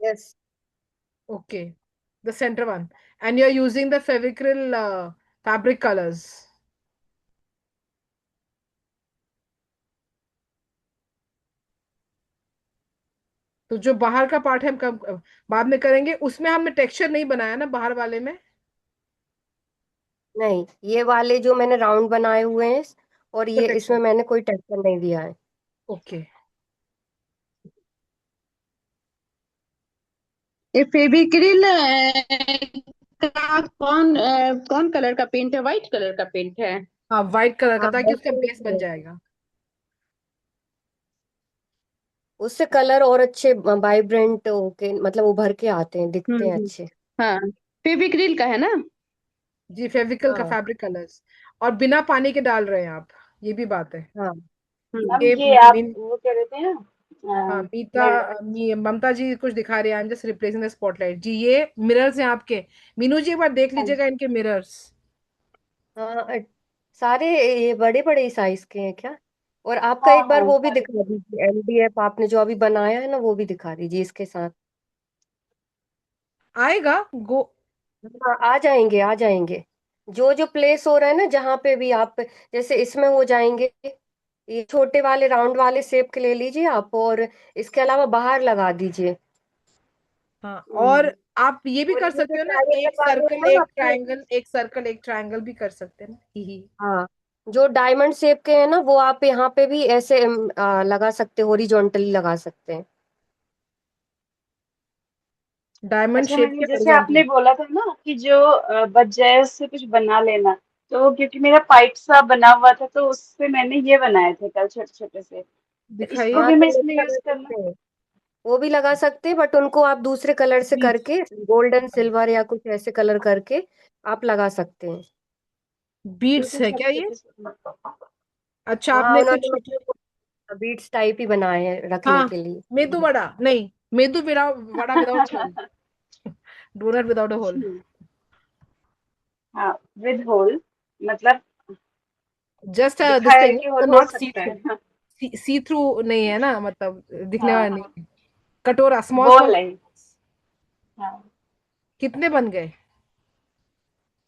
Yes. Okay, the center one. And you're using the Fevicryl fabric colors. तो जो बाहर का पार्ट है हम कब बाद में करेंगे, उसमें हमने टेक्सचर नहीं बनाया ना बाहर वाले में। नहीं, ये वाले जो मैंने राउंड बनाए हुए हैं, और तो ये टेक्सचर। इसमें मैंने कोई टेक्सचर नहीं दिया है। ओके। ये फेविक्रिल का कौन कलर का पेंट है? व्हाइट कलर का पेंट है? हाँ, व्हाइट कलर का, हाँ ताकि उसका ऐसे बेस बन ही है। जाएगा। उससे कलर और अच्छे वाइब्रेंट होके, मतलब उभर के आते हैं, दिखते हैं हम्म। अच्छे। हाँ, फेविक्रिल का है ना? जी, फेविकल का हाँ फैब्रिक कलर्स। और बिना पानी के डाल रहे हैं आप, ये भी बात है। हाँ। अब हम्म। ये ये आप वो कह रहे थे हाँ, ना, मीता मैं ममता जी कुछ दिखा रही है। I am just replacing the spotlight जी। ये मिरर्स हैं आपके। मीनू जी एक बार देख लीजिएगा इनके मिरर्स। हाँ सारे ये बड़े बड़े साइज के हैं क्या? और आपका हाँ एक बार हाँ वो भी सारे। दिखा दीजिए, एमडीएफ आपने जो अभी बनाया है ना, वो भी दिखा दीजिए इसके साथ। आएगा गो। हाँ आ जाएंगे आ जाएंगे। जो जो प्लेस हो रहा है ना, जहाँ पे भी आप, जैसे इसमें हो जाएंगे, ये छोटे वाले राउंड वाले शेप के ले लीजिए आप, और इसके अलावा बाहर लगा दीजिए। हाँ, और हम्म। आप ये भी और कर ये जो सकते हो ना, ट्रायंगल एक वाले हैं सर्कल ना एक आपके, ट्रायंगल, एक सर्कल एक ट्रायंगल भी कर सकते हैं ना। ही। हाँ जो डायमंड शेप के हैं ना, वो आप यहाँ पे भी ऐसे लगा सकते, हॉरिजॉन्टली लगा सकते हैं। डायमंड अच्छा, शेप मैंने के जैसे आपने हॉरिजॉन्टल। बोला था ना कि जो बच जाए उससे कुछ बना लेना, तो क्योंकि मेरा पाइप सा बना हुआ था तो उससे मैंने ये बनाए थे कल छोटे छोटे से, तो इसको दिखाइए। हाँ भी तो मैं वो भी इसमें यूज लगा कर लूँ? सकते हैं, वो भी लगा सकते हैं, बट उनको आप दूसरे कलर से बीच। करके, गोल्डन सिल्वर या कुछ ऐसे कलर करके आप लगा सकते हैं। बीट्स बिल्कुल है छोटे क्या ये? छोटे से। अच्छा, हाँ आपने कुछ उन्होंने छोटे। मतलब बीट्स टाइप ही बनाए हैं रखने हाँ, के लिए। मेदू वड़ा नहीं, medu vada, vada without hole, donut without a hole. हाँ, विद होल, मतलब जस्ट दिस दिखाया है थिंग, कि होल हो नॉट सी सकता थ्रू। है। सी थ्रू नहीं है ना, मतलब दिखने हाँ वाला हाँ, नहीं। कटोरा, स्मॉल वो स्मॉल। नहीं। हाँ, कितने बन गए?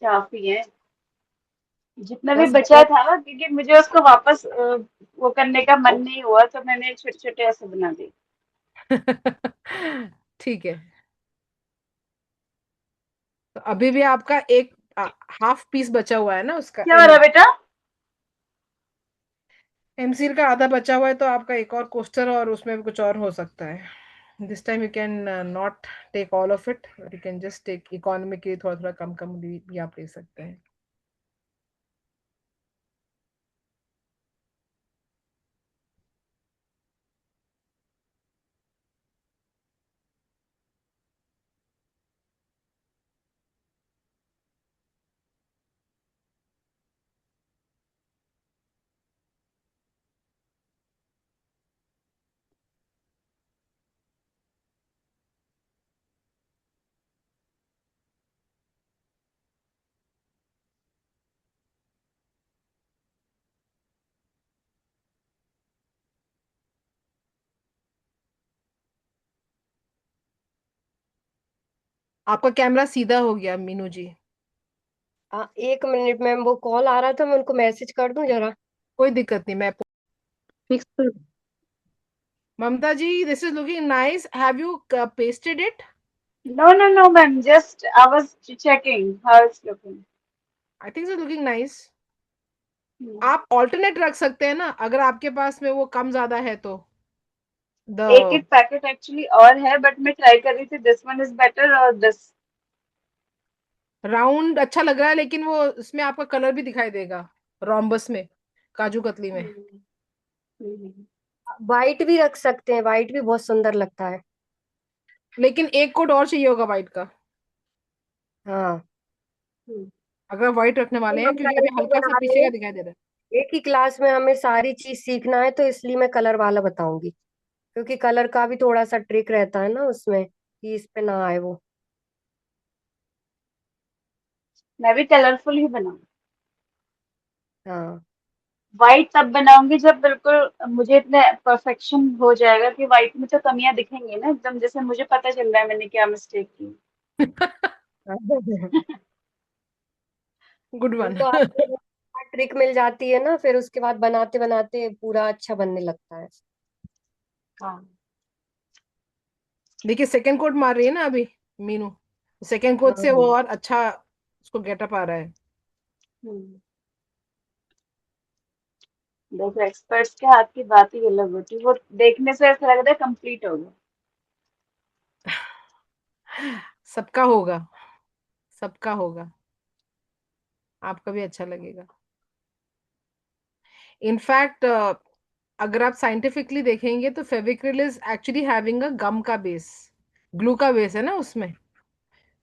काफी है। जितना भी 10 बचा बने? था ना, क्योंकि मुझे उसको वापस वो करने का मन नहीं हुआ, तो मैंने छोटे छोटे ऐसे बना दिए। ठीक है। तो अभी भी आपका एक हाफ पीस बचा हुआ है ना उसका, क्या हो रहा है बेटा? एमसील का आधा बचा हुआ है, तो आपका एक और कोस्टर और उसमें भी कुछ और हो सकता है। This time you can not take all of it, you can just take economy के लिए थोड़ा थोड़ा कम कम भी आप ले सकते हैं। आपका कैमरा सीधा हो गया मीनू जी। एक मिनट मैम, वो कॉल आ रहा था, मैं उनको मैसेज कर दूं जरा। कोई दिक्कत नहीं, मैं फिक्स कर। Mamta ji, this is looking nice, have you pasted it? No, no, no, ma'am. Just I was checking how it's looking. I think is looking nice. आप ऑल्टरनेट रख सकते हैं ना, अगर आपके पास में वो कम ज्यादा है तो। एक द एक पैकेट एक्चुअली और है, बट मैं ट्राई कर रही थी दिस वन इज बेटर और दिस। राउंड अच्छा लग रहा है, लेकिन वो उसमें आपका कलर भी दिखाई देगा, रोम्बस में, काजू कतली में। वाइट भी रख सकते हैं, वाइट भी बहुत सुंदर लगता है। लेकिन एक कोट और चाहिए होगा व्हाइट का, हाँ, अगर व्हाइट रखने वाले नहीं, हैं, हम क्योंकि अभी कलरफुल हल्का सा बना रहे पीछे हैं। का दिखाई दे रहा एक ही क्लास में हमें सारी चीज सीखना है, तो इसलिए मैं कलर वाला बताऊंगी, क्योंकि कलर का भी थोड़ा सा ट्रिक रहता है ना उसमें, कि इस पे ना आए वो। मैं भी कलरफुल ही बनाऊँ। हाँ। व्हाइट तब बनाऊंगी जब बिल्कुल मुझे इतना परफेक्शन हो जाएगा कि व्हाइट में तो कमियां दिखेंगी ना एकदम, जैसे मुझे पता चल रहा है मैंने क्या मिस्टेक की। है। गुड वो वन। तो आपको ट्रिक मिल जाती है ना, फिर उसके बाद बनाते बनाते पूरा अच्छा बनने लगता है। हाँ। देखिए सेकंड कोट मार रही है ना अभी मीनू, सेकंड कोट हाँ से वो हाँ। और अच्छा उसको गेटअप आ रहा है। हम्म। देखो, एक्सपर्ट्स के हाथ की बात ही अलग होती है, वो देखने से ऐसा लगता है कंप्लीट हो गया। सबका होगा, सबका होगा, आपका भी अच्छा लगेगा। इनफैक्ट अगर आप साइंटिफिकली देखेंगे तो Fevicryl is actually having a gum का बेस, ग्लू का बेस है ना उसमें।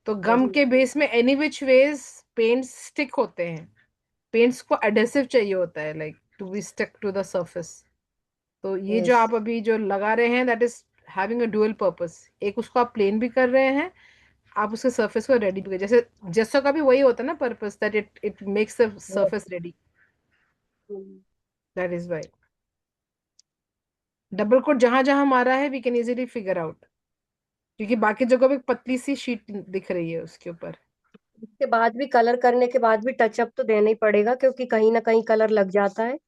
तो गम वही। के बेस में any which ways paints stick होते हैं, पेंट्स को एडेसिव चाहिए होता है, like to be stick to the surface. तो ये जो यस। आप अभी जो लगा रहे हैं, that is having a dual purpose. एक उसको आप प्लेन भी कर रहे हैं, आप उसके सरफेस को रेडी भी कर, जैसे जेसो का भी वही होता है ना purpose, that it it makes the surface ready. That is why double coat जहां जहां मारा है, we can easily figure out, क्योंकि बाकी जगह पे पतली सी शीट दिख रही है उसके ऊपर। इसके बाद भी कलर करने के बाद भी टचअप तो देना ही पड़ेगा, क्योंकि कहीं ना कहीं कलर लग जाता है।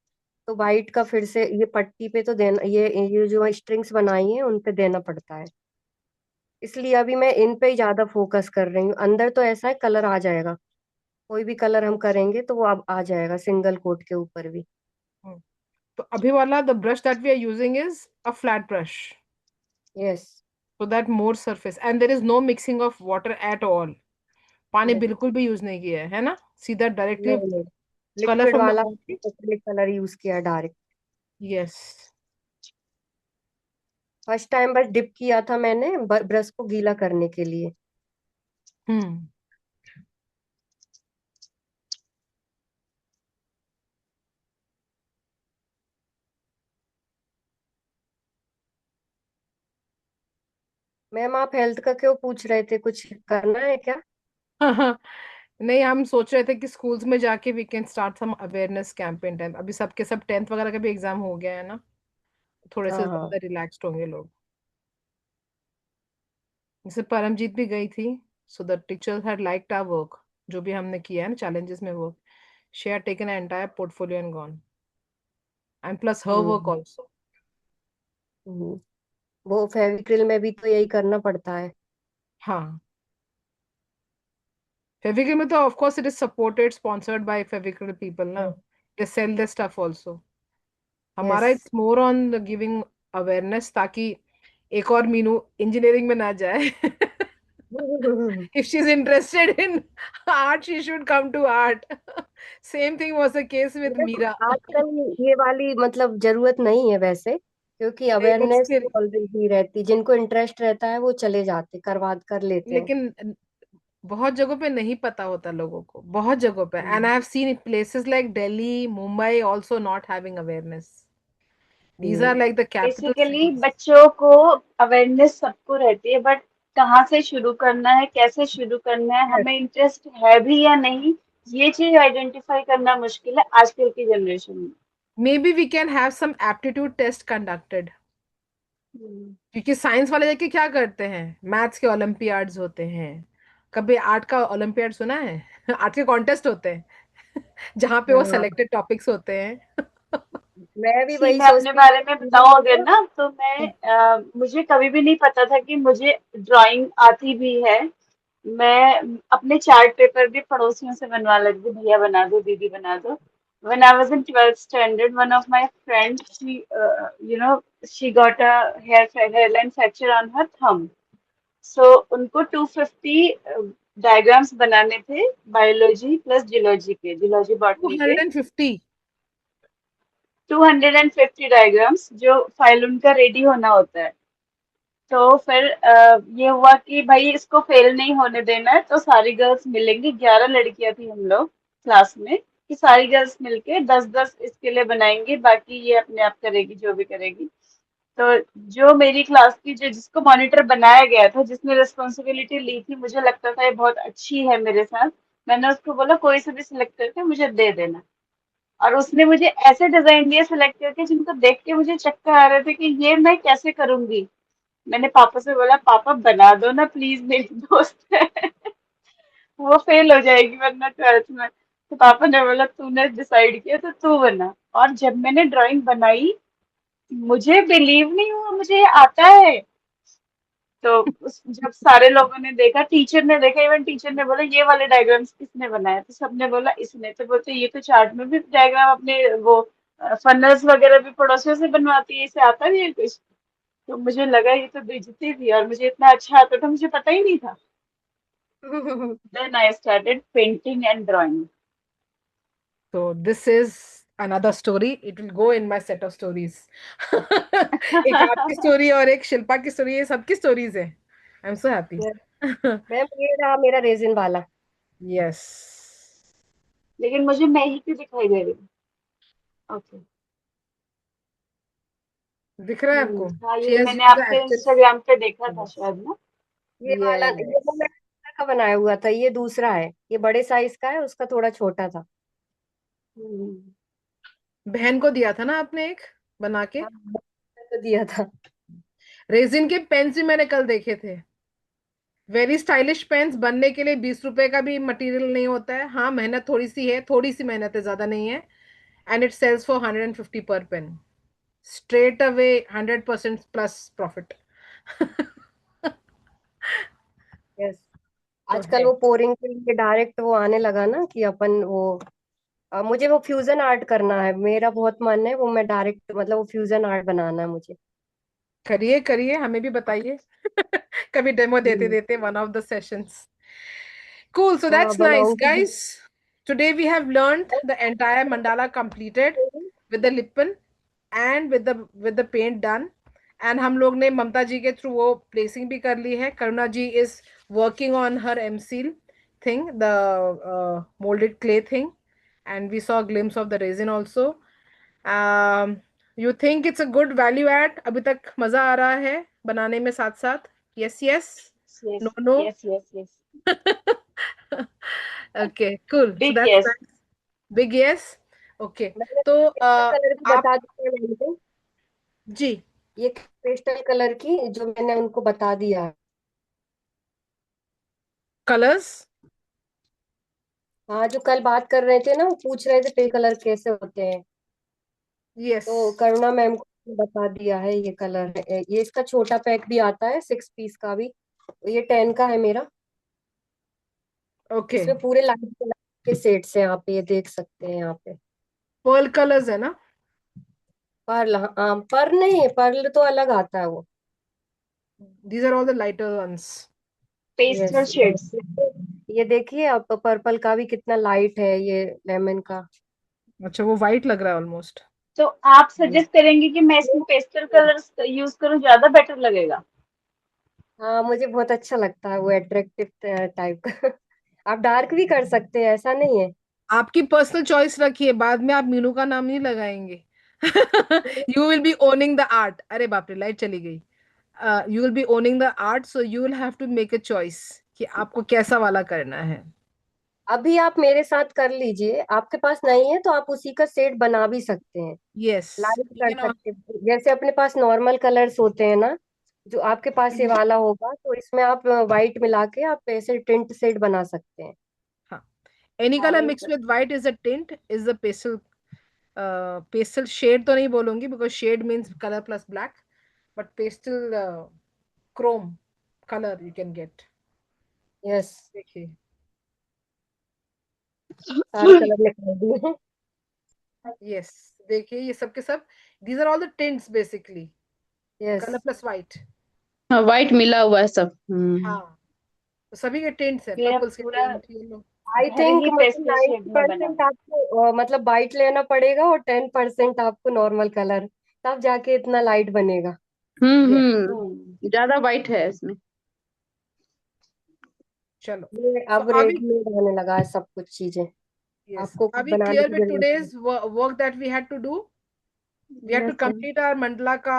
तो वाइट का फिर से ये पट्टी पे तो देना, ये जो स्ट्रिंग्स बनाई हैं उन पे देना पड़ता है। इसलिए अभी मैं इन पे ही ज्यादा फोकस कर रही हूँ। अंदर तो ऐसा है कलर आ जाएगा, कोई भी कलर हम करेंगे तो वो अब आ जाएगा सिंगल कोट के ऊपर भी। हम्म। तो अभी वाला the brush that we are using is a flat brush, yes. so that more surface and there is no mixing of water at all। पानी यस। बिल्कुल भी यूज नहीं किया है ना, सीधा डायरेक्टली नहीं नहीं, कलर लिक्विड फ्रॉम द वाला बॉटल। एक्रिलिक कलर यूज किया डायरेक्ट। यस। फर्स्ट टाइम बस डिप किया था मैंने ब्रश को गीला करने के लिए। हम्म। मैम आप हेल्थ का क्यों पूछ रहे थे, कुछ करना है क्या? नहीं, हम सोच रहे थे कि स्कूल्स में जाके we can start some awareness campaign time, अभी सबके सब 10th वगैरह का भी एग्जाम हो गया है ना। थोड़े से हाँ हाँ। ज्यादा रिलैक्स्ड होंगे लोग। जैसे परमजीत भी गई थी, so the teachers had liked our work, जो भी हमने किया है ना चैलेंजेस में work, she had taken entire portfolio and gone, and plus her work hmm also. Hmm. वो फेविक्रिल में भी तो यही करना पड़ता है। हाँ, फेविक्रिल में तो of course it is supported sponsored by Fevicryl people ना, they sell the stuff also. Yes. हमारा it's more on giving awareness, ताकि एक और मीनू इंजीनियरिंग में ना जाए। If she's interested in art, she should come to art. Same thing was the case with Meera. आजकल ये वाली मतलब जरूरत नहीं है वैसे, क्योंकि नहीं, but अवेयरनेस still, ऑलरेडी रहती, जिनको इंटरेस्ट रहता है वो चले जाते करवा कर लेते हैं। लेकिन बहुत जगहों पे नहीं पता होता लोगों को, बहुत जगहों पे, and I have seen places like Delhi, Mumbai also not having awareness. These are like the capital basically cities. बच्चों को अवेयरनेस सबको रहती है, बट कहाँ से शुरू करना है, कैसे शुरू करना है, Yes. हमें इंटरेस्ट है भी या नहीं, ये चीज आइडेंटिफाई करना मुश्किल है आजकल की जनरेशन में। Maybe we can have some aptitude test conducted. हम्म। क्योंकि साइंस वाले जाके क्या करते हैं, मैथ्स के ओलंपियाड्स होते हैं, कभी आर्ट का ओलंपियाड सुना है? आर्ट के कॉन्टेस्ट होते हैं जहाँ पे वो हाँ, सेलेक्टेड टॉपिक्स होते हैं। मैं भी सी वही मैं अपने सोचती बारे में बताऊं अगर हूँ। ना, तो मुझे कभी भी नहीं पता था कि मुझे ड्राइंग आती भी है। मैं अपने चार्ट पेपर भी पड़ोसियों से बनवा लेती थी, भैया बना दो, दीदी बना दो। When I was in 12th standard, one of my friends, she got a hairline fracture on her thumb. So उनको 250 डायग्राम्स बनाने थे, बायोलॉजी प्लस जियोलॉजी के, जियोलॉजी टू बॉटनी के। हंड्रेड एंड फिफ्टी 250 डायग्राम्स जो फाइल उनका ready होना होता है। तो फिर ये हुआ कि भाई इसको फेल नहीं होने देना है, तो सारी गर्ल्स मिलेंगी, 11 लड़कियां थी हम लोग क्लास में, कि सारी गर्ल्स मिलके 10-10 इसके लिए बनाएंगी, बाकी ये अपने आप करेगी जो भी करेगी। तो जो मेरी क्लास की, जो जिसको मॉनिटर बनाया गया था, जिसने रिस्पॉन्सिबिलिटी ली थी, मुझे लगता था ये बहुत अच्छी है मेरे साथ, मैंने उसको बोला कोई से भी सिलेक्ट करके मुझे दे देना। और उसने मुझे ऐसे डिजाइन दिए सिलेक्ट करके जिनको देख के मुझे चक्कर आ रहे थे कि ये मैं कैसे करूंगी। मैंने पापा से बोला पापा बना दो ना प्लीज, मेरी दोस्त है, वो फेल हो जाएगी वरना 12th में। तो पापा ने बोला तूने डिसाइड किया तो तू बना। और जब मैंने ड्राइंग बनाई, मुझे बिलीव नहीं हुआ मुझे ये आता है। तो जब सारे लोगों ने देखा, टीचर ने देखा, इवन टीचर ने बोला ये वाले डायग्राम्स किसने बनाए, तो सबने बोला इसने। तो बोलते ये तो चार्ट में भी डायग्राम अपने वो फनल्स वगैरह भी पड़ोसियों से बनवाती है, इसे आता नहीं है कुछ। तो मुझे लगा ये तो बेइज्जती थी, और मुझे इतना अच्छा आता था, मुझे पता ही नहीं था। Then I started painting and drawing. तो this is another story, it will go in my set of stories. एक आपकी स्टोरी और एक शिल्पा की स्टोरी, ये सबकी स्टोरीज है। I am so happy. Yes. Ma'am ये रहा मेरा रेजिन वाला। यस, लेकिन मुझे मैं ही क्यों दिखाई दे रही हूँ? ओके। दिख रहा है आपको? हाँ, शी ये हैज मैंने यूज्ड द आपके एक्टिव। इंस्टाग्राम पे देखा था शायद ना। ये वाला ये यस, वो मैंने का बनाया हुआ था, ये दूसरा है, ये बड़े साइज का है, उसका थोड़ा छोटा था। हम्म। बहन को दिया था ना आपने एक बना के। हाँ, तो दिया था। रेजिन के पेन्स भी मैंने कल देखे थे, वेरी स्टाइलिश पेन्स। बनने के लिए 20 रुपए का भी मटेरियल नहीं होता है, हाँ मेहनत थोड़ी सी है, थोड़ी सी मेहनत है, ज्यादा नहीं है। And it sales for 150 per pen, straight away 100% plus profit. Yes. तो आजकल है, वो पोरिंग के लिए डायरेक्ट वो आने लगा ना कि अपन वो मुझे वो फ्यूजन आर्ट करना है, मेरा बहुत मन है वो, मैं डायरेक्ट मतलब वो फ्यूजन आर्ट बनाना है मुझे। करिए करिए, हमें भी बताइए। कभी डेमो देते हम्म, देते one of the sessions. Cool, so हाँ that's nice, बनाऊंगी। guys. Today we have learned the entire mandala completed with the lippen and with the paint done. And हम लोग ने ममता जी के थ्रू वो प्लेसिंग भी कर ली है। करुणा जी is working on her MSeal thing, the molded clay thing, and we saw a glimpse of the resin also. You think it's a good value add? अभी तक मजा आ रहा है बनाने में साथ साथ? Yes, yes. Yes No, no. Yes yes yes. Okay, cool. So big that's yes. nice. Big yes. Okay. मैंने तो कलर भी आप बता दिया मैंने। जी। ये पेस्टल कलर की जो मैंने उनको बता दिया है। कलर्स। हाँ, जो कल बात कर रहे थे ना, वो पूछ रहे थे पेस्टल कलर कैसे होते हैं। यस। तो करुणा मैम को बता दिया है, ये कलर है। ये इसका छोटा पैक भी आता है 6 पीस का भी। ये 10 का है मेरा। ओके। इसमें पूरे लाइट कलर के सेट्स हैं, आप ये देख सकते हैं यहाँ पे। पर्ल कलर्स है ना? पर्ल, हाँ पर्ल नहीं है, पर्ल तो अलग आता है वो। These are all the lighter ones. Pastel yes. Shades. ये देखिए आप, पर्पल का भी कितना लाइट है, ये लेमन का। अच्छा, वो वाइट लग रहा है ऑलमोस्ट। तो आप सजेस्ट करेंगे कि मैं इसमें पेस्टल कलर्स यूज करूं, ज्यादा बेटर लगेगा? हाँ, मुझे बहुत अच्छा लगता है वो अट्रैक्टिव टाइप का। आप डार्क भी कर सकते हैं, ऐसा नहीं है। आपकी पर्सनल चॉइस रखिए, बाद में आप मीनू का नाम नहीं लगाएंगे। You will be owning the art. अरे बाप रे, लाइट चली गई। You will be owning the art, so you will have to make a choice कि आपको कैसा वाला करना है। अभी आप मेरे साथ कर लीजिए, आपके पास नहीं है तो आप उसी का सेट बना भी सकते हैं। यस। लाइट कर यू नो। सकते हैं, जैसे अपने पास नॉर्मल कलर्स होते हैं ना, जो आपके पास ये वाला होगा, तो इसमें आप व्हाइट मिला के आप ऐसे टिंट सेट बना सकते हैं। हाँ, एनी हाँ कलर वही मिक्स तो। With white is a tint, is a pastel. Pastel shade तो नहीं बोलूंगी, because shade means colour plus black, but pastel chrome colour you can get. Yes. देखिए। सारे कलर निकाल दिए हैं। यस। देखिए, ये सब के सब, these are all the tints basically, yes. Colour plus white. हाँ, व्हाइट मिला हुआ है सब। हाँ, तो सभी के टिंट्स हैं, मेरा पर्पल्स के पूरा टिंट, येलो। आई घर थिंक ही मुझे पेस्टल शेड में बना 90% है। आपको मतलब वाइट लेना पड़ेगा और 10% आपको नॉर्मल कलर, तब जाके इतना लाइट बनेगा। यस। ज्यादा व्हाइट है इसमें। चलो। ये सो अब अभी, रेडीमेड होने लगा है सब कुछ चीजें, यस, आपको कुछ अभी बनाने क्लियर की विथ जरूरत नहीं। Today's work that we had to do. We have to yes. complete our mandala ka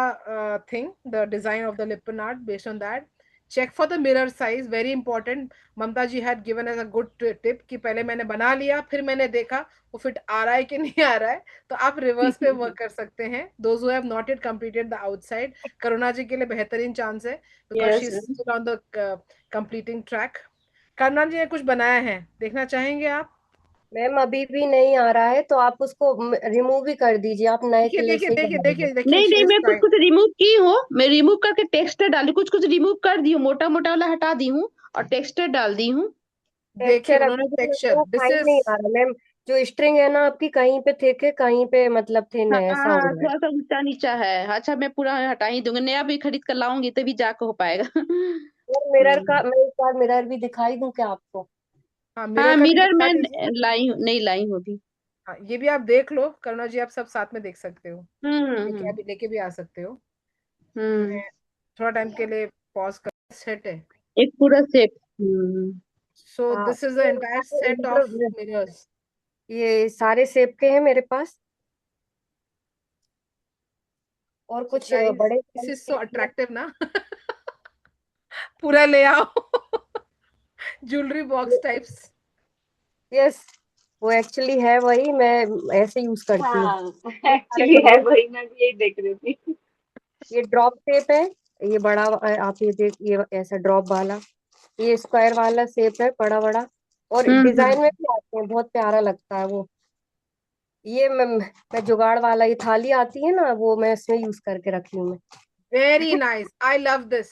thing, the design of the Lipan art. Based on that, check for the mirror size, very important. Mamta ji had given us a good tip कि पहले मैंने बना लिया, फिर मैंने देखा वो fit आ रहा है कि नहीं आ रहा है, तो आप रिवर्स पे वर्क कर सकते हैं. Those who have not yet completed the outside, करुणा जी के लिए बेहतरीन चांस है, because she yes. is still on the completing track. करुणा जी ने कुछ बनाया है, देखना चाहेंगे आप? मैम अभी भी नहीं आ रहा है, तो आप उसको रिमूव भी कर दीजिए, आप नए देखिए क्ले देखिए से ही देखिए बनाइए। देखिए देखिए, नहीं she नहीं, is मैं कुछ trying. कुछ रिमूव की हूँ। मैं रिमूव करके टेक्सचर डाली, कुछ कुछ रिमूव कर दी हूँ, मोटा मोटा वाला हटा दी हूँ और टेक्सचर डाल दी हूँ। देखिए टेक्सचर उन्होंने अभी भी टेक्सचर, वो दिस फाइन इज, नहीं आ रहा मैम। जो स्ट्रिंग है ना आपकी, कहीं पे थिक है, कहीं पे मतलब थिन हाँ है, ऐसा हो हाँ, रहा है। थोड़ा सा ऊंचा नीचा है। अच्छा, मैं पूरा हटा ही दूंगी, नया भी खरीद कर लाऊंगी तभी जाकर हो पाएगा। और मिरर का, मैं एक बार मिरर भी दिखाई दूं क्या आपको? हाँ मिरर हाँ, का भी मिरर दिखा मैं दीजिए. लाई हूँ, नहीं लाई हूँ अभी। हाँ, ये भी आप देख लो करुणा जी, आप सब साथ में देख सकते हो, लेके हम्म। अभी लेके भी आ सकते हो. हम्म। मैं थोड़ा टाइम के लिए पॉज कर, सेट है. एक पूरा सेट। हम्म। सो हाँ, this is the entire set of मतलब मिरर्स. ये सारे शेप के हैं मेरे पास, और सो कुछ गाइस, बड़े दिस साइज इज के सो भी हैं। अट्रैक्टिव ना. पूरा ले आओ. Jewellery box types. यस, वो एक्चुअली है वही, मैं ऐसे यूज करती हूँ। हाँ ये सारे एक्चुअली है बड़े, वही, मैं भी यही देख रही थी। ये ड्रॉप शेप है। ये बड़ा आप ये देख, ये ऐसा ड्रॉप वाला, ये स्क्वायर वाला शेप है, बड़ा बड़ा। और डिजाइन में हम्म। भी आते हैं, बहुत प्यारा लगता है वो। ये मैं जुगाड़ वाला, ये थाली आती है ना, वो मैं इसमें यूज करके रखी हूँ मैं। Very nice, I love this.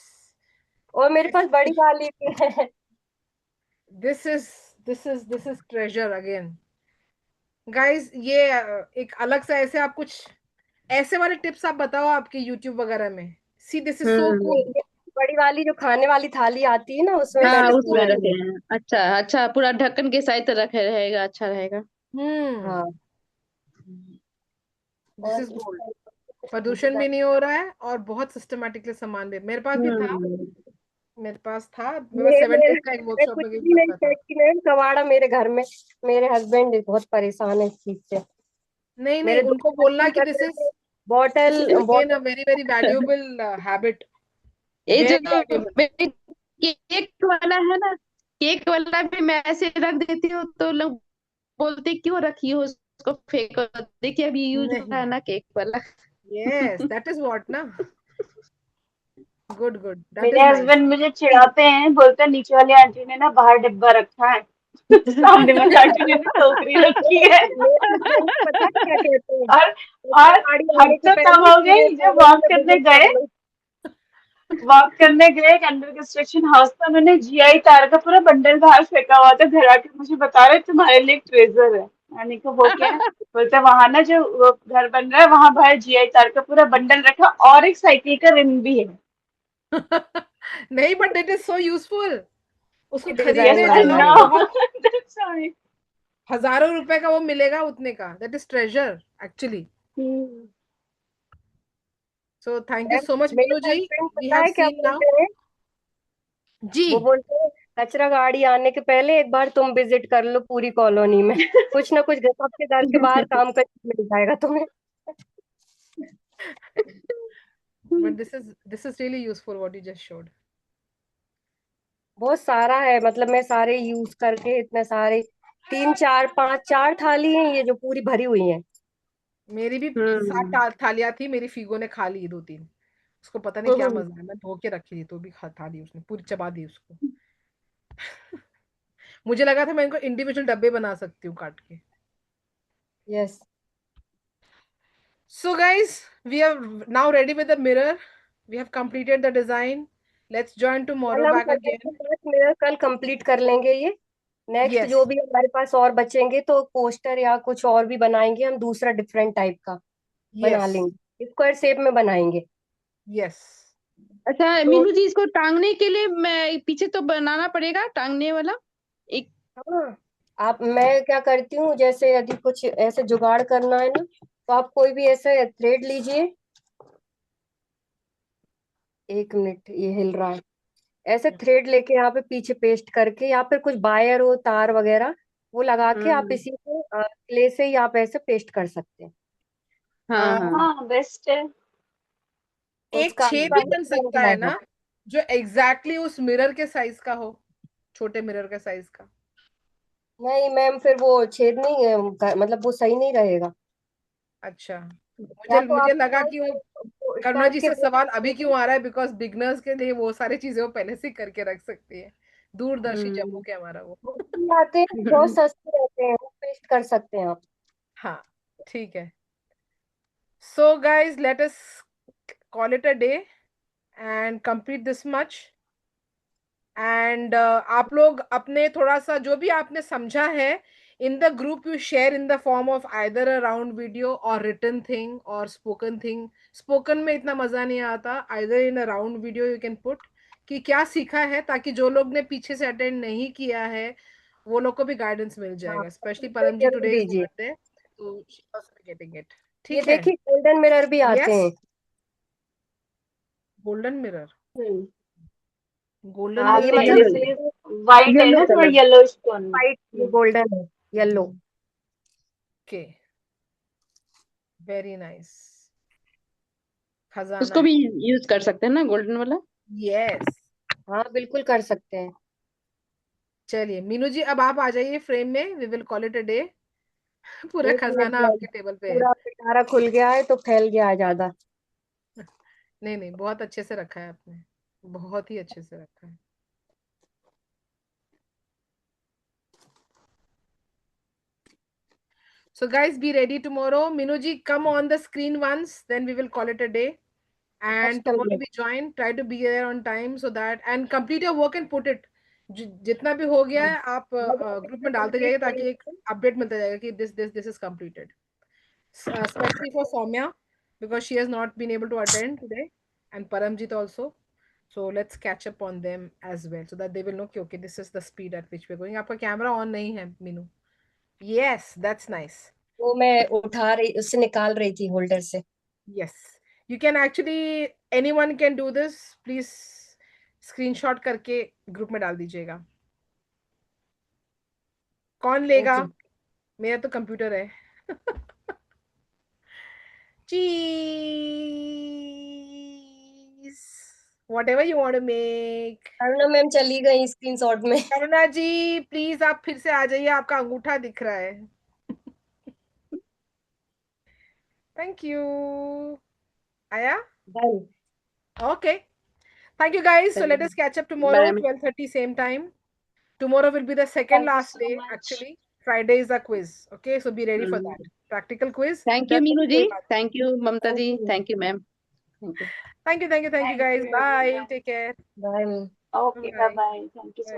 और मेरे पास बड़ी वाली भी है। This is this is treasure again. Guys, ये एक अलग सा, ऐसे आप कुछ ऐसे वाले टिप्स आप बताओ आपके YouTube वगैरह में. सी दिस इज सो ये हम्म। कूल. ये बड़ी वाली जो खाने वाली थाली आती है ना, उसमें हाँ, मैंने उसमें पूरा रखे ये। हैं। अच्छा अच्छा, पूरा ढक्कन के साइड रखे रहेगा, अच्छा रहेगा। हम्म. हाँ। दिस और इज इस गोल्ड. टाइप का प्रदूषण भी डिजाइन। नहीं हो रहा है, और बहुत सिस्टमेटिकली सामान भी मेरे पास भी था. हम्म। मेरे पास ये 7 days का एक मैं वर्कशॉप कुछ में भी भी नहीं लगता था. चेक की मैम, कबाड़ा मेरे घर में। मेरे हस्बैंड बहुत परेशान है इस चीज से। नहीं नहीं, मेरे दो उनको बोलना बच्चे कि रख दिस रहे इज थे, bottle this is again a bottle. Very very valuable habit. ये जो वेरी वैल्यूएबल. केक वाला है ना, केक वाला भी मैं ऐसे रख देती हूँ तो लोग बोलते क्यों रखी हो उसको, फेंको। देखिए अभी यूज हो रहा नहीं है ना केक वाला। Yes, that is what ना. Good, good. That मेरे is nice. हस्बैंड मुझे चिढ़ाते हैं, बोलते हैं नीचे वाली आंटी ने ना बाहर डिब्बा रखा है, सामने वाली आंटी ने ना टोकरी रखी है। मेरे हस्बैंड पता है क्या कहते हैं, और एक्स्ट्रा और गाड़ी हद आने के तो तब पहले हो पूरे गई जब कॉलोनी में विजिट कर लो। वॉक करने गए एक अंडर कंस्ट्रक्शन हाउस था, उन्होंने जीआई तार का पूरा बंडल बाहर फेंका हुआ था, घर आके मुझे बता रहे तुम्हारे लिए एक ट्रेजर है। मैंने कहा वो क्या है? बोलते वहां ना जो वो घर बन रहा है वहां बाहर जीआई तार का पूरा बंडल रखा और एक साइकिल का रिम भी है। नहीं, but it is so useful. उसको डिजाइन खरीदने यस आई बनाना जाओ, नो, है। बहुत दैट्स व्हाई। हजारों रुपए का वो मिलेगा उतने का. That is treasure actually. So thank you so much, मेरे Minu ji. हस्बैंड We पता have है क्या seen now. बोलते हैं, वो जी. बोलते हैं कचरा गाड़ी आने के पहले एक बार तुम विजिट कर लो पूरी कॉलोनी में, कुछ ना कुछ आपके घर के बाहर काम करके मिल जाएगा तुम्हें। But this is really useful what you just showed. बहुत सारा है, मतलब मैं सारे यूज करके इतने सारे, 3 4 5 4 थाली हैं ये जो पूरी भरी हुई हैं। मेरी भी 7 हम्म। थालियां थी, मेरी फीगो ने खा ली 2-3. उसको पता नहीं क्या मजा है, मैं धो के रखी थी तो भी खा ली उसने, पूरी चबा दी उसको. मुझे लगा था मैं इनको इंडिविजुअल डब्बे बना सकती हूँ काट के. Yes, So guys, we are now ready with the mirror. We have completed the design. Let's join कल tomorrow हम back संडे के again. बाद मेरा कल कंप्लीट कर लेंगे ये, नेक्स्ट जो Yes, भी हमारे पास और बचेंगे तो पोस्टर या कुछ और भी बनाएंगे हम, दूसरा डिफरेंट टाइप का बना yes, लेंगे, स्क्वायर शेप में बनाएंगे। yes. अच्छा तो मीनू जी, इसको टांगने के लिए मैं पीछे तो बनाना पड़ेगा टांगने वाला एक। हाँ, आप, मैं क्या करती हूँ, जैसे यदि कुछ ऐसे जुगाड़ करना है ना, तो आप कोई भी ऐसे थ्रेड लीजिए, 1 मिनट ये हिल रहा है, ऐसे थ्रेड लेके यहाँ पे पीछे पेस्ट करके, या फिर कुछ वायर हो तार वगैरह वो लगा के आप हम्म। इसी को क्ले से ही आप ऐसे पेस्ट कर सकते हैं। हाँ हाँ। हाँ बेस्ट है। एक उसका छेद आपका भी बन हिप बन सकता है जाएगा। ना, जो एग्जैक्टली उस मिरर के साइज का हो, छोटे मिरर के साइज का. नहीं मैम, फिर वो छेद नहीं मतलब वो सही नहीं रहेगा। अच्छा. या मुझे तो मुझे आपको लगा ना कि वो इस करुणा टाइप जी के से सवाल अभी क्यों आ रहा है, बिकॉज बिगनर्स के लिए वो सारी चीजें वो पहले से ही करके रख सकती है. दूरदर्शी हम्म। चमूक है हमारा वो. वो भी आते हैं, बहुत सस्ते रहते हैं, वो पेस्ट कर सकते हैं आप। हाँ, ठीक है. So guys, let us call it a day and complete this much. And आप लोग अपने थोड़ा सा जो भी आपने समझा है, in the group you share in the form of either a round video और रिटन थिंग और स्पोकन थिंग. स्पोकन में इतना मजा नहीं आता, either in a round video you can put कि क्या सीखा है, ताकि जो लोग ने पीछे से अटेंड नहीं किया है वो लोग को भी गाइडेंस मिल हाँ, जाएगा. स्पेशली फीडबैक परम जी, जरूर टुडे इज दीजिए। बर्थडे, तो शी आल्सो गेटिंग इट. ये ठीक है. देखिए गोल्डन मिरर भी आते यस. हैं। Golden mirror. हम्म। गोल्डन हाँ ये मिरर सेम मतलब कैसे? जैसे वाइट है येलो ना, थोड़ा कलर। येलो स्टोन में। वाइट, ये गोल्डन है, येलो। Okay, very nice. खजाना उसको है. भी यूज कर सकते हैं ना गोल्डन वाला। यस. हाँ बिल्कुल कर सकते हैं। चलिए मीनू जी, अब आप आ जाइए फ्रेम में, we will call it a day. पूरा 1 मिनट खजाना में आपके टेबल पे है. पूरा पिटारा खुल गया है तो फैल गया है ज्यादा। नहीं नहीं, बहुत अच्छे से रखा है आपने, बहुत ही अच्छे से रखा है. So guys, be ready tomorrow. Minu ji, come on the screen once, then we will call it a day. And just tomorrow we join. Try to be there on time so that and complete your work and put it. जितना भी हो गया है आप group में डालते जाइए, ताकि एक अपडेट मिलता जाएगा कि this is completed. Especially for Soumya, because she has not been able to attend today, and Paramjit also. So let's catch up on them as well, so that they will know कि okay, this is the speed at which we're going. आपका camera on नहीं है Meenu. Yes, that's nice. वो मैं उठा रही, उससे निकाल रही थी होल्डर से। Yes, you can actually, anyone can do this. Please screenshot करके ग्रुप में डाल दीजिएगा. कौन लेगा? ओके, मेरा तो कंप्यूटर है. Cheese. Whatever you want to make. Aruna ma'am चली गई स्क्रीनशॉट में। करुणा जी प्लीज आप फिर से आ जाइए, आपका अंगूठा दिख रहा है. Thank you. आया? Done. Okay. Thank you guys. So let us catch up tomorrow, Ma'am. 12:30 same time. Tomorrow will be the second Thank you last so day much. actually. Friday is a quiz. Okay, so be ready for Mm. that. Practical quiz. Thank you, 10 Meenu बजे ji. कोई बात Thank you, Mamta Thank ji. you. Thank you, ma'am. Thank you. नहीं. Thank you Thank guys. you, Bye. everyone. Take care. Bye. Okay, Bye. bye-bye. Thank you so